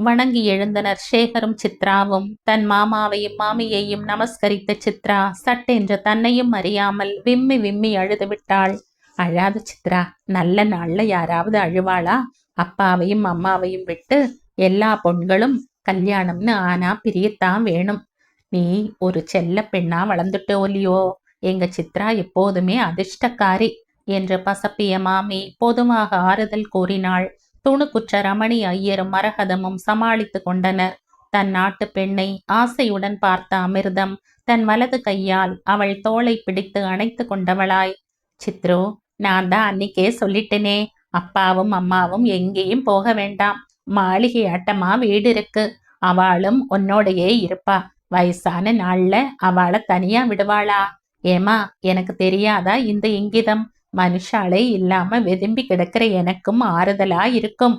வணங்கி எழுந்தனர். சேகரும் சித்ராவும் தன் மாமாவையும் மாமியையும் நமஸ்கரித்த சித்ரா சட்டென்று தன்னையும் அறியாமல் விம்மி விம்மி அழுது விட்டாள். அழாத சித்ரா, நல்ல நாள்ல யாராவது அழுவாளா? அப்பாவையும் அம்மாவையும் விட்டு எல்லா பொண்களும் கல்யாணம்னு ஆனா பிரியத்தான் வேணும். நீ ஒரு செல்ல பெண்ணா வளர்ந்துட்டோ இல்லையோ? எங்க சித்ரா எப்போதுமே அதிர்ஷ்டக்காரி என்று பசப்பிய மாமி பொதுவாக ஆறுதல் கூறினாள். துணுக்குற்ற ரமணி ஐயரும் மரகதமும் சமாளித்து கொண்டனர். தன் நாட்டு பெண்ணை ஆசையுடன் பார்த்த அமிர்தம் தன் வலது கையால் அவள் தோளை பிடித்து அணைத்து கொண்டவளாய், சித்ரு, நான் தான் அன்னிக்கே சொல்லிட்டேனே, அப்பாவும் அம்மாவும் எங்கேயும் போக வேண்டாம், மாளிகை ஆட்டமா வீடு இருக்கு, அவளும் உன்னோடையே இருப்பா, வயசான நாள்ல அவளை தனியா விடுவாளா? ஏமா, எனக்கு தெரியாதா இந்த இங்கிதம்? மனுஷாலே இல்லாம வெதும்பி கிடக்கிற எனக்கும் ஆறுதலா இருக்கும்.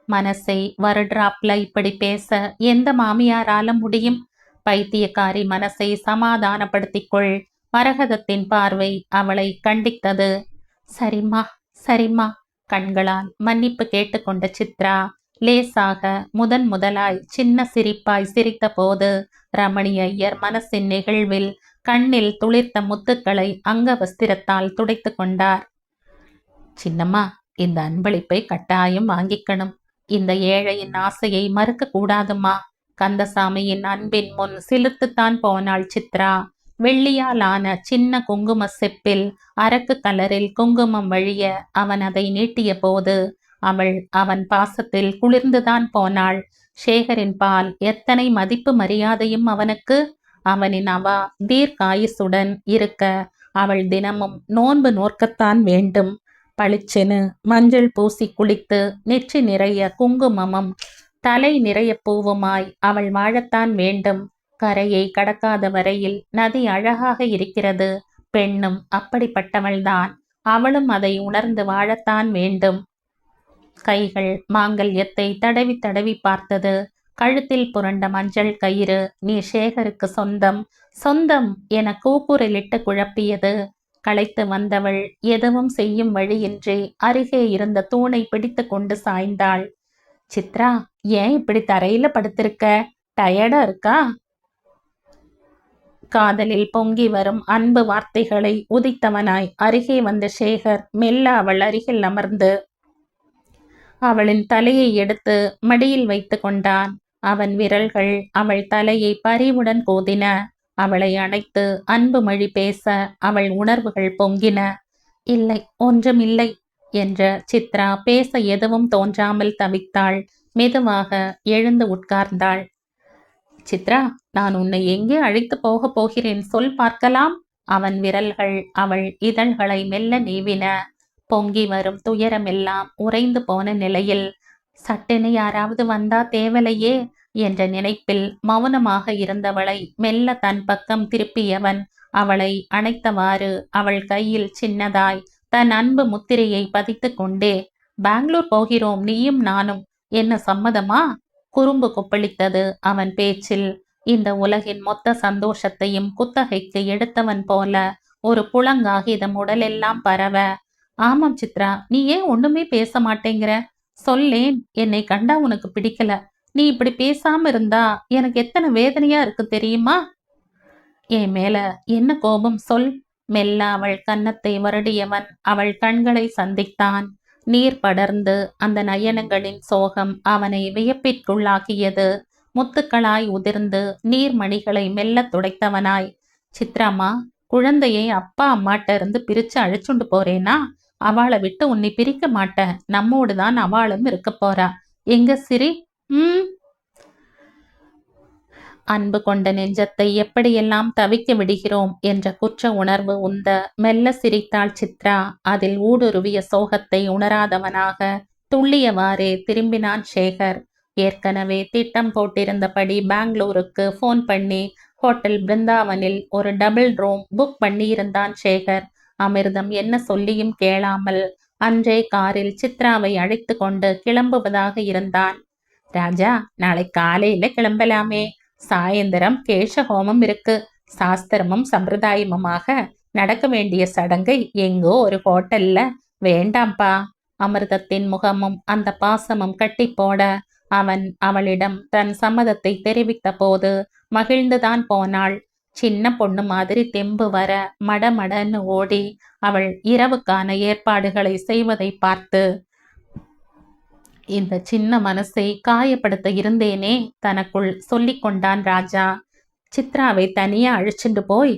மனசை வருட்ராப்ல இப்படி பேச எந்த மாமியாரால முடியும்? பைத்தியக்காரி மனசை சமாதானப்படுத்திக் கொள். மரகதத்தின் பார்வை அவளை கண்டித்தது. சரிம்மா சரிம்மா. கண்களால் மன்னிப்பு கேட்டுக்கொண்ட சித்ரா லேசாக முதலாய் சின்ன சிரிப்பாய் சிரித்த போது ரமணி ஐயர் மனசின் நெகிழ்வில் கண்ணில் துளிர்த்த முத்துக்களை அங்க வஸ்திரத்தால் துடைத்து கொண்டார். சின்னம்மா, இந்த அன்பளிப்பை கட்டாயம் வாங்கிக்கணும். இந்த ஏழையின் ஆசையை மறுக்க கூடாதும்மா. கந்தசாமியின் அன்பின் முன் சிலுத்துத்தான் போனாள் சித்ரா. வெள்ளியாலான சின்ன குங்கும செப்பில் அரக்கு கலரில் குங்குமம் வழிய அவன் அதை நீட்டிய போது அவள் அவன் பாசத்தில் குளிர்ந்துதான் போனாள். சேகரின் பால் எத்தனை மதிப்பு மரியாதையும் அவனுக்கு. அவனின் அவா தீர்க்காயுசுடன் இருக்க அவள் தினமும் நோன்பு நோற்கத்தான் வேண்டும். பளிச்செனு மஞ்சள் பூசி குளித்து நெற்றி நிறைய குங்குமமும் தலை நிறைய பூவுமாய் அவள் வாழத்தான் வேண்டும். கரையை கடக்காத வரையில் நதி அழகாக இருக்கிறது. பெண்ணும் அப்படிப்பட்டவள்தான். அவளும் அதை உணர்ந்து வாழத்தான் வேண்டும். கைகள் மாங்கல்யத்தை தடவி தடவி பார்த்தது. கழுத்தில் புரண்ட மஞ்சள் கயிறு நீ சேகருக்கு சொந்தம் சொந்தம் என கூக்குரலிட்டு குழப்பியது. களைத்து வந்தவள் எதுவும் செய்யும் வழியின்றி அருகே இருந்த தூணை பிடித்து கொண்டு சாய்ந்தாள். சித்ரா, ஏன் இப்படி தரையில படுத்திருக்க? டயர்டா இருக்கா? காதலில் பொங்கி வரும் அன்பு வார்த்தைகளை உதித்தவனாய் அருகே வந்த சேகர் மெல்ல அவள் அருகில் அமர்ந்து அவளின் தலையை எடுத்து மடியில் வைத்து கொண்டான். அவன் விரல்கள் அவள் தலையை பரிவுடன் கோதின. அவளை அணைத்து அன்பு மொழி பேச அவள் உணர்வுகள் பொங்கின. இல்லை, ஒன்றுமில்லை என்ற சித்ரா பேச எதுவும் தோன்றாமல் தவித்தாள். மெதுவாக எழுந்து உட்கார்ந்தாள். சித்ரா, நான் உன்னை எங்கே அழைத்து போக போகிறேன் சொல் பார்க்கலாம். அவன் விரல்கள் அவள் இதழ்களை மெல்ல நீவின. பொங்கி வரும் துயரமெல்லாம் உறைந்து போன நிலையில் சட்டென யாராவது வந்தா தேவலையே என்ற நினைப்பில் மௌனமாக இருந்தவளை மெல்ல தன் பக்கம் திருப்பியவன் அவளை அணைத்தவாறு அவள் கையில் சின்னதாய் தன் அன்பு முத்திரையை பதித்து கொண்டே, பெங்களூர் போகிறோம் நீயும் நானும், என்ன சம்மதமா? குறும்பு கொப்பளித்தது அவன் பேச்சில். இந்த உலகின் மொத்த சந்தோஷத்தையும் குத்தகைக்கு எடுத்தவன் போல ஒரு புலங்காகிதம் உடலெல்லாம் பரவ, ஆமாம் சித்ரா, நீ ஏன் ஒண்ணுமே பேச மாட்டேங்கிற? சொல்லேன், என்னை கண்டா உனக்கு பிடிக்கல. நீ இப்படி பேசாம இருந்தா எனக்கு எத்தனை வேதனையா இருக்கு தெரியுமா? என் மேல என்ன கோபம் சொல். மெல்ல அவள் கன்னத்தை வருடியவன் அவள் கண்களை சந்தித்தான். நீர் படர்ந்து அந்த நயனங்களின் சோகம் அவனை வியப்பிற்குள்ளாக்கியது. முத்துக்களாய் உதிர்ந்து நீர்மணிகளை மெல்ல துடைத்தவனாய், சித்ராமா, குழந்தையை அப்பா அம்மாட்ட இருந்து பிரிச்சு அழைச்சுண்டு போறேனா? அவளை விட்டு உன்னை பிரிக்க மாட்டேன். நம்மோடு தான் அவளும் இருக்க போறா. எங்க சிரி. அன்பு கொண்ட நெஞ்சத்தை எப்படியெல்லாம் தவிக்க விடுகிறோம் என்ற குற்ற உணர்வு உந்த மெல்ல சிரித்தாள் சித்ரா. அதில் ஊடுருவிய சோகத்தை உணராதவனாக துள்ளியவாறே திரும்பினான் சேகர். ஏற்கனவே திட்டம் போட்டிருந்தபடி பெங்களூருக்கு போன் பண்ணி ஹோட்டல் பிருந்தாவனில் ஒரு டபுள் ரூம் புக் பண்ணியிருந்தான் சேகர். அமிர்தம் என்ன சொல்லியும் கேளாமல் அன்றே காரில் சித்ராவை அழைத்து கொண்டு கிளம்புவதாக இருந்தான். ராஜா, நாளை காலையில கிளம்பலாமே. சாயந்தரம் கேஷ ஹோமம் இருக்கு. சாஸ்திரமும் சம்பிரதாயமுமாக நடக்க வேண்டிய சடங்கை எங்கோ ஒரு ஹோட்டல்ல. வேண்டாம்பா. அமிர்தத்தின் முகமும் அந்த பாசமும் கட்டி போட அவன் அவளிடம் தன் சம்மதத்தை தெரிவித்த போது மகிழ்ந்துதான் போனாள். சின்ன பொண்ணு மாதிரி தெம்பு வர மடமடன்னு ஓடி அவள் இரவுக்கான ஏற்பாடுகளை செய்வதை பார்த்து, இந்த சின்ன மனசை காயப்படுத்த இருந்தேனே தனக்குள் சொல்லிக் கொண்டான் ராஜா. சித்ராவை தனியா அழிச்சுண்டு போய்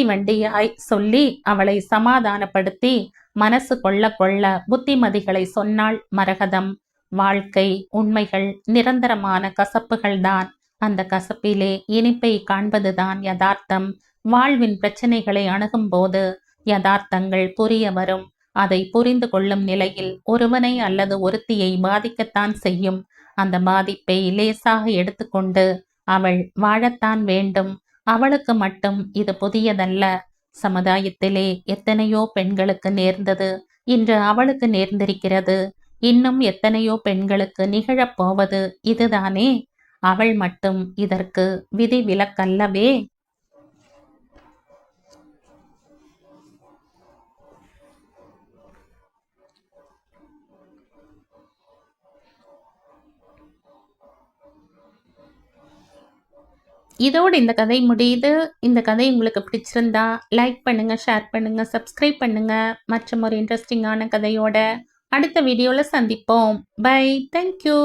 வண்டியாய் சொல்லி அவளை சமாதானப்படுத்தி மனசு கொள்ள கொள்ள புத்திமதிகளை சொன்னாள் மரகதம். வாழ்க்கை உண்மைகள் நிரந்தரமான கசப்புகள்தான். அந்த கசப்பிலே இனிப்பை காண்பதுதான் யதார்த்தம். வாழ்வின் பிரச்சனைகளை அணுகும் போது யதார்த்தங்கள் புரிய வரும். அதை புரிந்து கொள்ளும் நிலையில் ஒருவனை அல்லது ஒருத்தியை பாதிக்கத்தான் செய்யும். அந்த பாதிப்பை லேசாக எடுத்துக்கொண்டு அவள் வாழத்தான் வேண்டும். அவளுக்கு மட்டும் இது புதியதல்ல. சமுதாயத்திலே எத்தனையோ பெண்களுக்கு நேர்ந்தது. இன்று அவளுக்கு நேர்ந்திருக்கிறது. இன்னும் எத்தனையோ பெண்களுக்கு நிகழப்போவது இதுதானே. அவள் மட்டும் இதற்கு விதி விலக்கல்லவே. இதோடு இந்த கதை முடியுது. இந்த கதை உங்களுக்கு பிடிச்சிருந்தா லைக் பண்ணுங்க, ஷேர் பண்ணுங்க, சப்ஸ்கிரைப் பண்ணுங்க. மற்றும் ஒரு இன்ட்ரெஸ்டிங்கான கதையோட அடுத்த வீடியோல சந்திப்போம். பை. தேங்க்யூ.